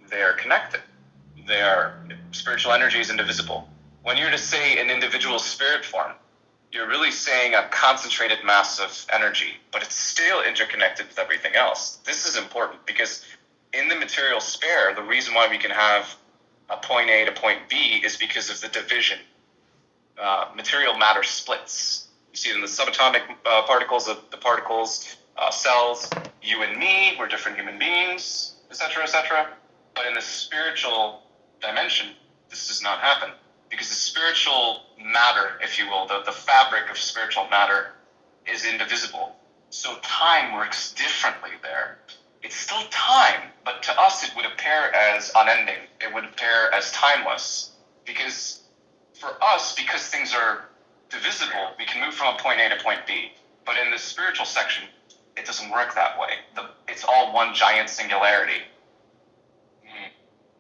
They are connected. Spiritual energy is indivisible. When you're to say an individual spirit form, you're really saying a concentrated mass of energy, but it's still interconnected with everything else. This is important because in the material sphere, the reason why we can have a point A to point B is because of the division. Material matter splits. You see it in the subatomic particles of the particles, cells, you and me, we're different human beings, etc., etc. But in the spiritual dimension, this does not happen. Because the spiritual matter, if you will, the fabric of spiritual matter is indivisible. So time works differently there. It's still time, but to us it would appear as unending. It would appear as timeless. Because for us, because things are divisible, we can move from a point A to point B. But in the spiritual section, it doesn't work that way. It's all one giant singularity.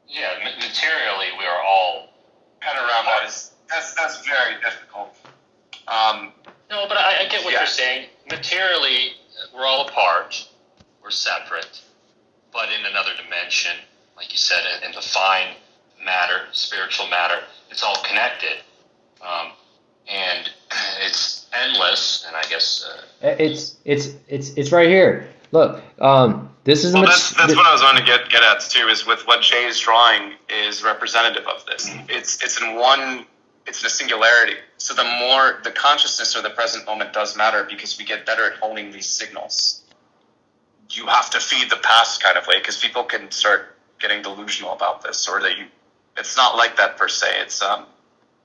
Yeah, materially, we are all kind of around that. That's very difficult. No, but I get what you're saying. Materially, we're all apart. We're separate. But in another dimension, like you said, in the fine matter, spiritual matter, it's all connected. And it's endless, and I guess It's right here. Look, this is Well, that's what I was going to get at too. Is with what Jay is drawing is representative of this. It's in one. It's in a singularity. So the more the consciousness or the present moment does matter because we get better at honing these signals. You have to feed the past kind of way because people can start getting delusional about this, or that it's not like that per se. It's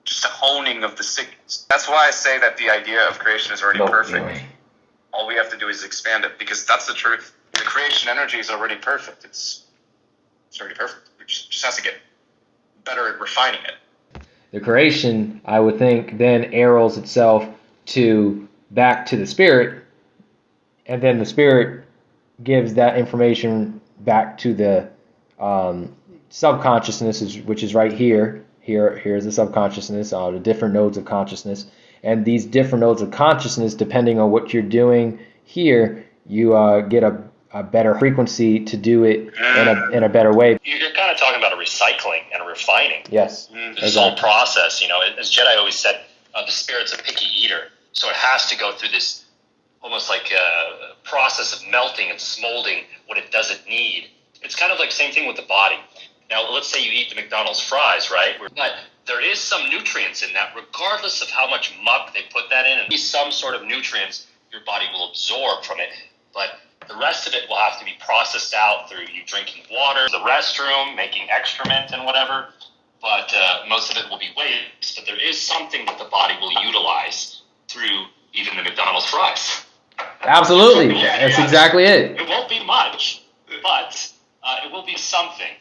just a honing of the signals. That's why I say that the idea of creation is already perfect. All we have to do is expand it, because that's the truth. The creation energy is already perfect. It's already perfect. It just has to get better at refining it. The creation, I would think, then arrows itself back to the spirit, and then the spirit gives that information back to the subconsciousness, which is right here. Here's the subconsciousness, the different nodes of consciousness. And these different nodes of consciousness, depending on what you're doing here, you get a better frequency to do it in a better way. You're kind of talking about a recycling and a refining. Yes. This whole process, as Jedi always said, the spirit's a picky eater. So it has to go through this almost like a process of melting and smolding what it doesn't need. It's kind of like the same thing with the body. Now, let's say you eat the McDonald's fries, right? But there is some nutrients in that, regardless of how much muck they put that in. And some sort of nutrients your body will absorb from it. But the rest of it will have to be processed out through you drinking water, the restroom, making excrement and whatever. But most of it will be waste. But there is something that the body will utilize through even the McDonald's fries. Absolutely. That's exactly it. It won't be much, but it will be something.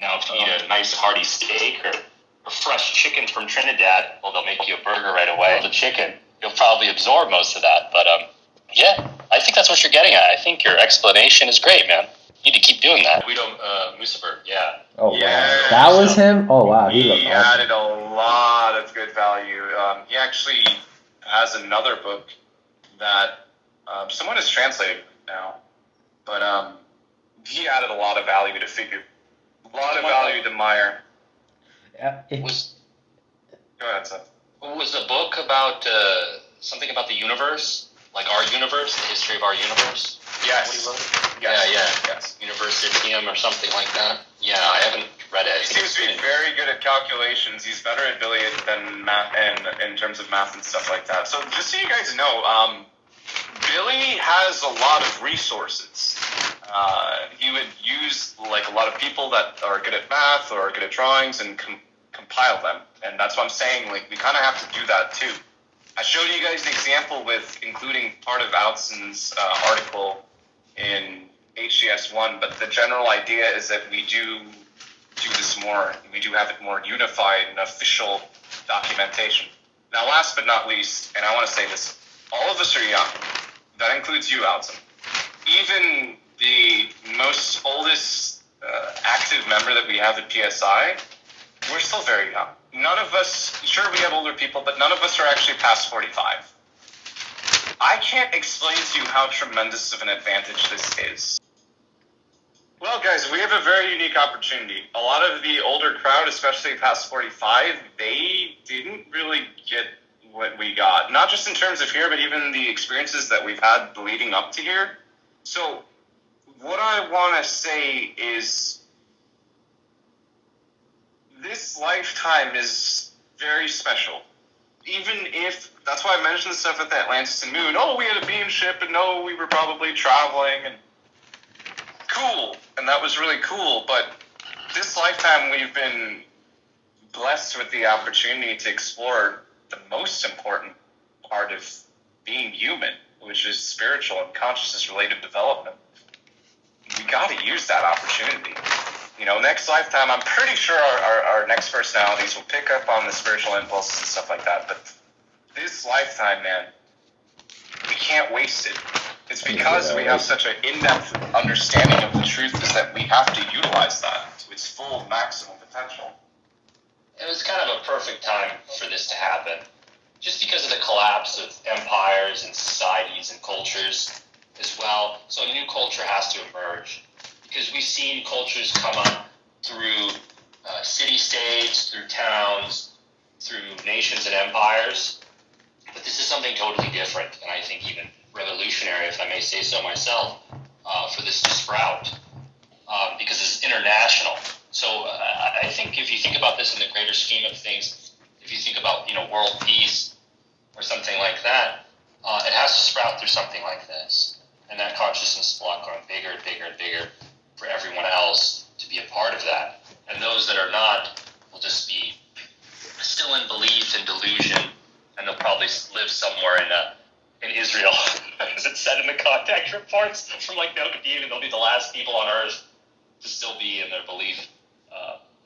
Now, if you eat a nice hearty steak or fresh chicken from Trinidad, well, they'll make you a burger right away. The chicken, you'll probably absorb most of that. But yeah, I think that's what you're getting at. I think your explanation is great, man. You need to keep doing that. Musifer, yeah. Oh, yeah. Wow. That was him? Oh, wow. He added a lot of good value. He actually has another book that someone has translated now. But he added a lot of value to figure. A lot of value to Meyer. Go ahead, Seth. Was the book about something about the universe? Like our universe, the history of our universe? Yes. Yes. Universitium or something like that. Yeah, I haven't read it. He seems to be very good at calculations. He's better at Billy than math, and in terms of math and stuff like that. So just so you guys know, Billy has a lot of resources. He would use like a lot of people that are good at math or good at drawings and compile them. And that's what I'm saying. Like, we kind of have to do that too. I showed you guys the example with including part of Outson's article in HCS1, but the general idea is that we do this more. We do have it more unified and official documentation. Now, last but not least, and I want to say this, all of us are young. That includes you, Outson. Even the most oldest active member that we have at PSI, we're still very young. None of us, sure we have older people, but none of us are actually past 45. I can't explain to you how tremendous of an advantage this is. Well, guys, we have a very unique opportunity. A lot of the older crowd, especially past 45, they didn't really get what we got. Not just in terms of here, but even the experiences that we've had leading up to here. So, what I want to say is, this lifetime is very special. Even if, that's why I mentioned the stuff with the Atlantis and Moon. Oh, we had a beam ship, and no, we were probably traveling, and cool. And that was really cool, but this lifetime we've been blessed with the opportunity to explore the most important part of being human, which is spiritual and consciousness-related development. We got to use that opportunity. Next lifetime, I'm pretty sure our next personalities will pick up on the spiritual impulses and stuff like that. But this lifetime, man, we can't waste it. It's because we have such an in-depth understanding of the truth is that we have to utilize that to its full maximum potential. It was kind of a perfect time for this to happen, just because of the collapse of empires and societies and cultures as well. So a new culture has to emerge, because we've seen cultures come up through city-states, through towns, through nations and empires. But this is something totally different, and I think even revolutionary, if I may say so myself, for this to sprout, because it's international. So I think if you think about this in the greater scheme of things, if you think about world peace or something like that, it has to sprout through something like this, and that consciousness block growing bigger and bigger and bigger for everyone else to be a part of that, and those that are not will just be still in belief and delusion, and they'll probably live somewhere in Israel, as it said in the contact reports from like Nokodim, they'll be the last people on earth to still be in their belief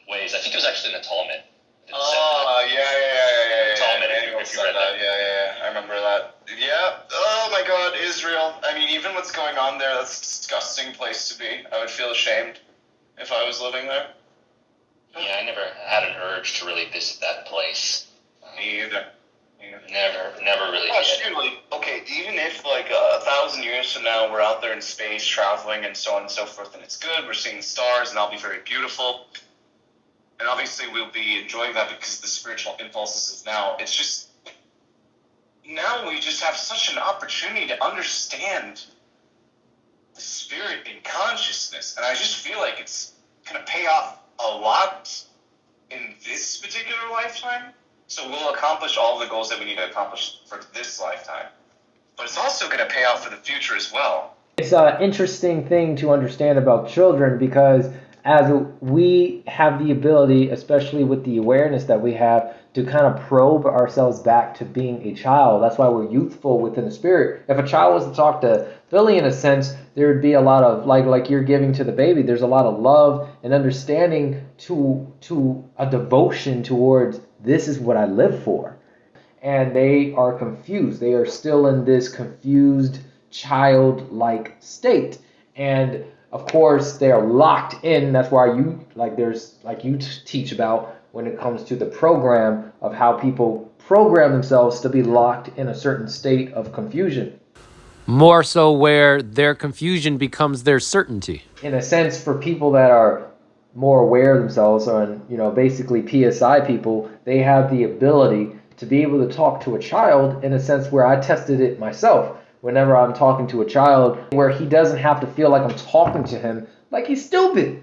ways. I think it was actually in the Talmud. Yeah. Talmud, Anyone if you said read that. Yeah. I remember that. Yeah. Oh my God, Israel. I mean, even what's going on there, that's a disgusting place to be. I would feel ashamed if I was living there. Yeah, I never had an urge to really visit that place. Me either. Never really did. Okay, even if like 1,000 years from now we're out there in space traveling and so on and so forth, and it's good, we're seeing stars, and that'll be very beautiful. And obviously we'll be enjoying that because the spiritual impulses is now. It's just, now we just have such an opportunity to understand the spirit and consciousness. And I just feel like it's going to pay off a lot in this particular lifetime. So we'll accomplish all the goals that we need to accomplish for this lifetime. But it's also going to pay off for the future as well. It's an interesting thing to understand about children, because as we have the ability, especially with the awareness that we have, to kind of probe ourselves back to being a child. That's why we're youthful within the spirit. If a child was to talk to Billy, in a sense, there would be a lot of, like you're giving to the baby, there's a lot of love and understanding to a devotion towards, this is what I live for. And they are confused. They are still in this confused, childlike state. And of course, they are locked in. That's why you teach about when it comes to the program of how people program themselves to be locked in a certain state of confusion. More so where their confusion becomes their certainty. In a sense, for people that are more aware of themselves, and basically PSI people, they have the ability to be able to talk to a child in a sense where I tested it myself. Whenever I'm talking to a child, where he doesn't have to feel like I'm talking to him like he's stupid.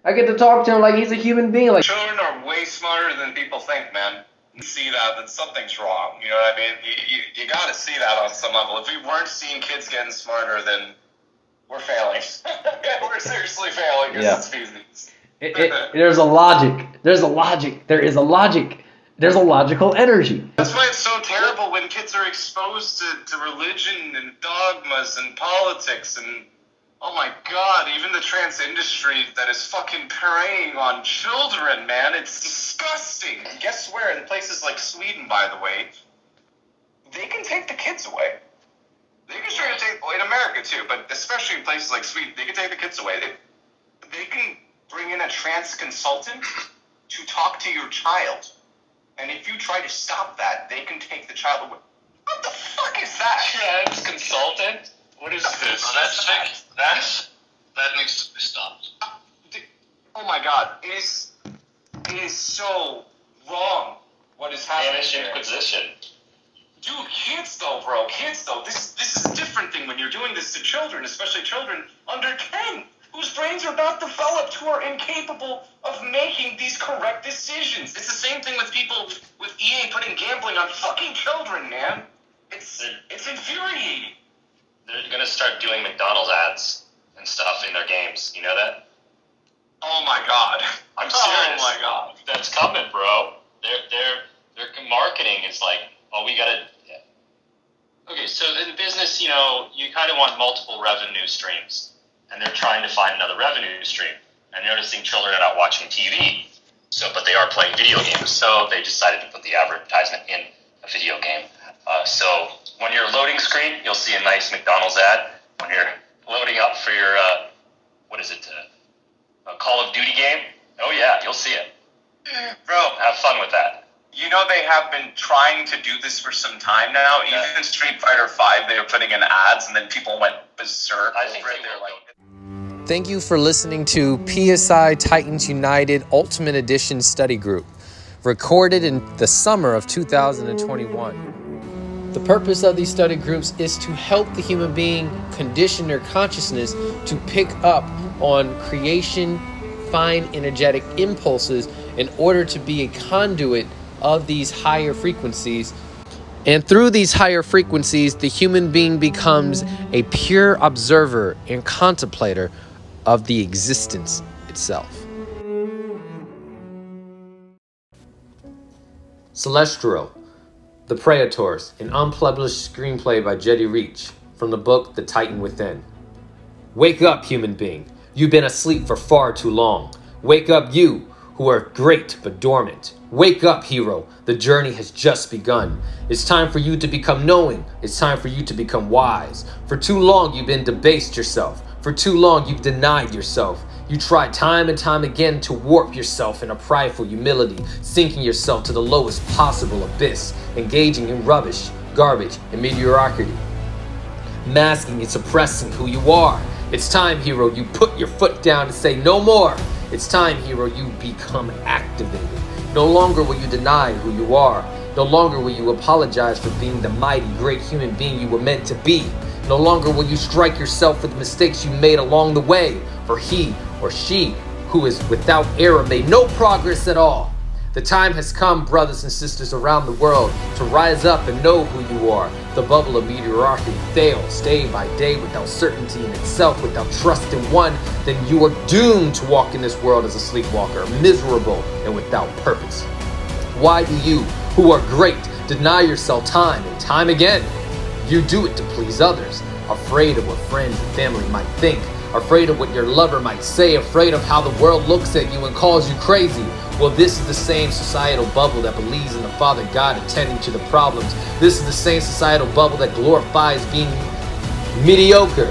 I get to talk to him like he's a human being. Like, children are way smarter than people think, man. You see that something's wrong. You know what I mean? You got to see that on some level. If we weren't seeing kids getting smarter, then we're failing. We're seriously failing as a species. There's a logic. There is a logic. There's a logical energy. That's why it's so terrible when kids are exposed to religion and dogmas and politics and, oh my God, even the trans industry that is fucking preying on children, man. It's disgusting. And guess where? In places like Sweden, by the way, they can take the kids away. They can try to take, in America too, but especially in places like Sweden, they can take the kids away. They can bring in a trans consultant to talk to your child. And if you try to stop that, they can take the child away. What the fuck is that? Trans consultant? What is this? That needs to be stopped. Oh my God, it is so wrong what is happening. Spanish Inquisition. Dude, kids though, bro, This is a different thing when you're doing this to children, especially children under 10. Whose brains are not developed, who are incapable of making these correct decisions. It's the same thing with people with EA putting gambling on fucking children, man. It's infuriating. They're gonna start doing McDonald's ads and stuff in their games. You know that? Oh my God. I'm serious. Oh my God. That's coming, bro. Their marketing is like, oh, we gotta. Yeah. Okay, so in business, you kind of want multiple revenue streams. And they're trying to find another revenue stream. And noticing children are not watching TV, but they are playing video games. So they decided to put the advertisement in a video game. So when you're loading screen, you'll see a nice McDonald's ad. When you're loading up for your, a Call of Duty game, oh yeah, you'll see it. Bro, have fun with that. They have been trying to do this for some time now. Yeah. Even in Street Fighter V, they were putting in ads, and then people went berserk I think over it. they They're will like, Thank you for listening to PSI Titans United Ultimate Edition Study Group. recorded in the summer of 2021. The purpose of these study groups is to help the human being condition their consciousness to pick up on creation, fine energetic impulses in order to be a conduit of these higher frequencies. And through these higher frequencies, the human being becomes a pure observer and contemplator of the existence itself. Celestial, The Praetors, an unpublished screenplay by Jetty Reach from the book The Titan Within. Wake up, human being. You've been asleep for far too long. Wake up, you who are great but dormant. Wake up, hero. The journey has just begun. It's time for you to become knowing. It's time for you to become wise. For too long, you've been debased yourself. For too long, you've denied yourself. You tried time and time again to warp yourself in a prideful humility, sinking yourself to the lowest possible abyss, engaging in rubbish, garbage, and mediocrity, masking and suppressing who you are. It's time, hero, you put your foot down and say no more. It's time, hero, you become activated. No longer will you deny who you are. No longer will you apologize for being the mighty, great human being you were meant to be. No longer will you strike yourself with the mistakes you made along the way, for he or she who is without error made no progress at all. The time has come, brothers and sisters around the world, to rise up and know who you are. The bubble of mediocrity fails day by day without certainty in itself, without trust in one, then you are doomed to walk in this world as a sleepwalker, miserable and without purpose. Why do you, who are great, deny yourself time and time again? You do it to please others, afraid of what friends and family might think, afraid of what your lover might say, afraid of how the world looks at you and calls you crazy. Well, this is the same societal bubble that believes in the Father God attending to the problems. This is the same societal bubble that glorifies being mediocre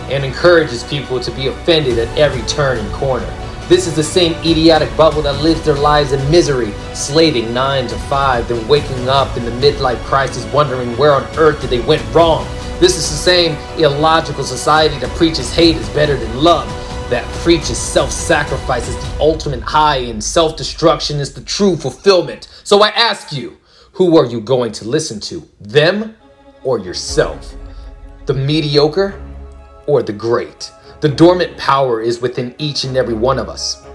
and encourages people to be offended at every turn and corner. This is the same idiotic bubble that lives their lives in misery, slaving 9 to 5, then waking up in the midlife crisis wondering where on earth did they went wrong. This is the same illogical society that preaches hate is better than love, that preaches self-sacrifice is the ultimate high and self-destruction is the true fulfillment. So I ask you, who are you going to listen to, them or yourself? The mediocre or the great? The dormant power is within each and every one of us,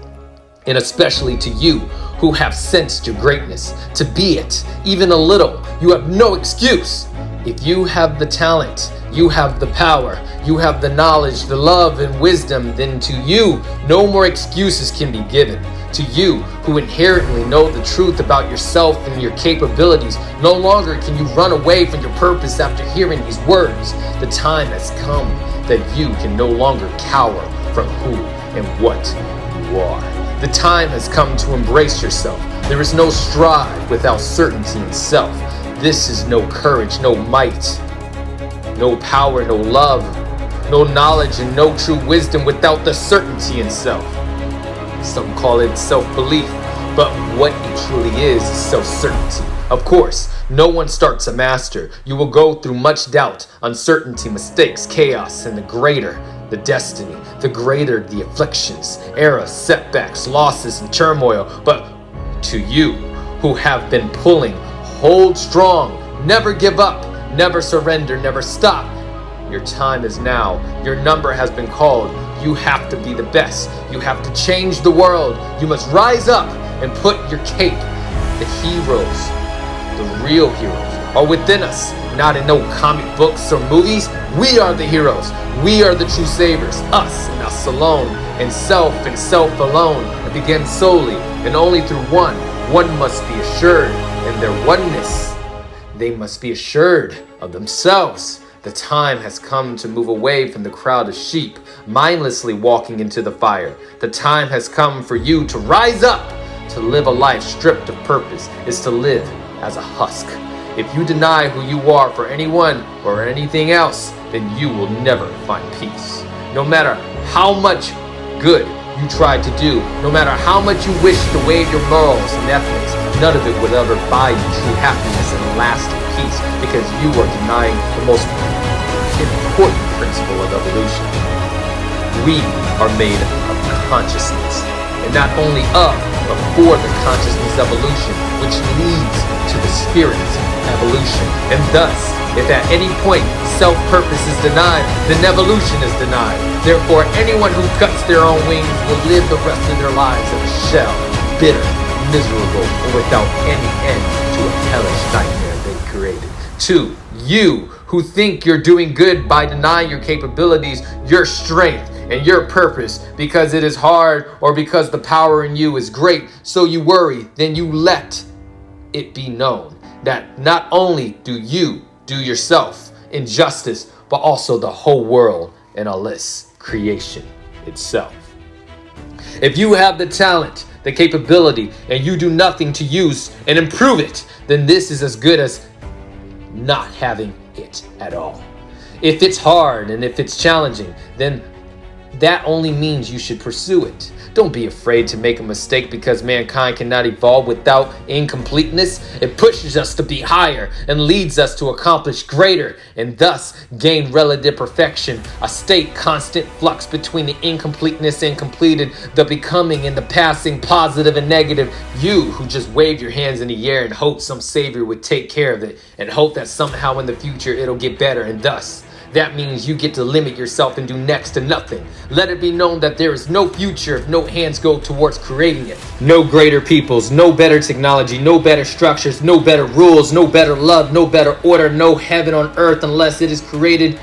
and especially to you who have sensed your greatness. To be it, even a little, you have no excuse. If you have the talent, you have the power, you have the knowledge, the love and wisdom, then to you, no more excuses can be given. To you who inherently know the truth about yourself and your capabilities, no longer can you run away from your purpose after hearing these words. The time has come that you can no longer cower from who and what you are. The time has come to embrace yourself. There is no strive without certainty in self. This is no courage, no might, no power, no love, no knowledge, and no true wisdom without the certainty in self. Some call it self-belief, but what it truly is self-certainty. Of course, no one starts a master. You will go through much doubt, uncertainty, mistakes, chaos, and the greater the destiny, the greater the afflictions, errors, setbacks, losses, and turmoil. But to you who have been pulling, hold strong, never give up, never surrender, never stop. Your time is now. Your number has been called. You have to be the best. You have to change the world. You must rise up and put your cape. The heroes, the real heroes, are within us, not in no comic books or movies. We are the heroes. We are the true savers. Us and us alone, and self alone. It begins solely and only through one. One must be assured in their oneness. They must be assured of themselves. The time has come to move away from the crowd of sheep, mindlessly walking into the fire. The time has come for you to rise up. To live a life stripped of purpose is to live as a husk. If you deny who you are for anyone or anything else, then you will never find peace. No matter how much good you try to do, no matter how much you wish to waive your morals and ethics, none of it would ever buy you true happiness and lasting peace, because you are denying the most important principle of evolution. We are made of consciousness, and not only of, before the consciousness evolution, which leads to the spirit's evolution. And thus, if at any point self-purpose is denied, then evolution is denied. Therefore, anyone who cuts their own wings will live the rest of their lives in a shell, bitter, miserable, and without any end to a hellish nightmare they created. 2. You who think you're doing good by denying your capabilities, your strength, and your purpose because it is hard or because the power in you is great, so you worry, then you let it be known that not only do you do yourself injustice, but also the whole world and alas, creation itself. If you have the talent, the capability, and you do nothing to use and improve it, then this is as good as not having it at all. If it's hard and if it's challenging, then that only means you should pursue it. Don't be afraid to make a mistake because mankind cannot evolve without incompleteness. It pushes us to be higher and leads us to accomplish greater and thus gain relative perfection, a state constant flux between the incompleteness and completed, the becoming and the passing, positive and negative. You who just wave your hands in the air and hope some savior would take care of it and hope that somehow in the future it'll get better, and thus that means you get to limit yourself and do next to nothing. Let it be known that there is no future if no hands go towards creating it. No greater peoples, no better technology, no better structures, no better rules, no better love, no better order, no heaven on earth unless it is created,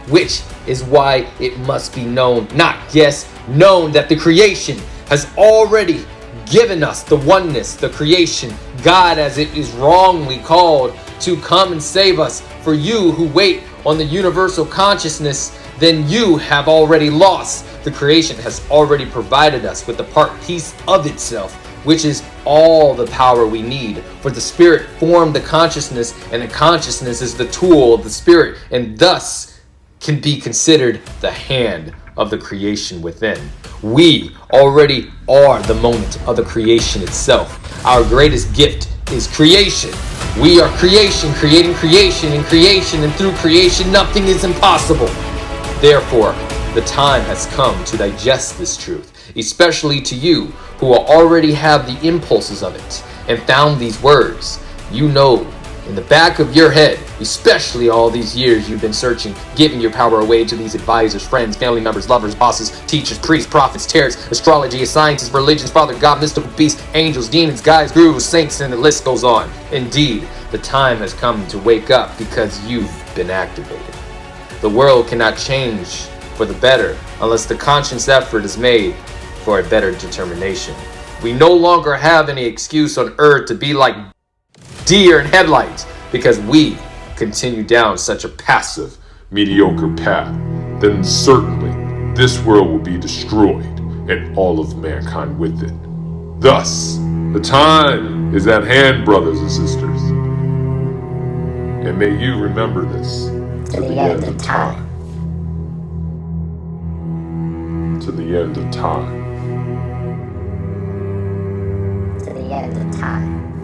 which is why it must be known, not yes, known that the creation has already given us the oneness, the creation, God as it is wrongly called, to come and save us. For you who wait on the universal consciousness, then you have already lost. The creation has already provided us with the part piece of itself, which is all the power we need. For the spirit formed the consciousness, and the consciousness is the tool of the spirit, and thus can be considered the hand of the creation within. We already are the moment of the creation itself. Our greatest gift is creation. We are creation, creating creation and creation, and through creation nothing is impossible. Therefore, the time has come to digest this truth, especially to you who already have the impulses of it and found these words. You know in the back of your head, especially all these years you've been searching, giving your power away to these advisors, friends, family members, lovers, bosses, teachers, priests, prophets, terrorists, astrology, scientists, religions, Father God, mystical beasts, angels, demons, guides, gurus, saints, and the list goes on. Indeed, the time has come to wake up because you've been activated. The world cannot change for the better unless the conscious effort is made for a better determination. We no longer have any excuse on earth to be like deer in headlights because we continue down such a passive, mediocre path, then certainly this world will be destroyed and all of mankind with it. Thus, the time is at hand, brothers and sisters. And may you remember this to the end of time. To the end of time. To the end of time.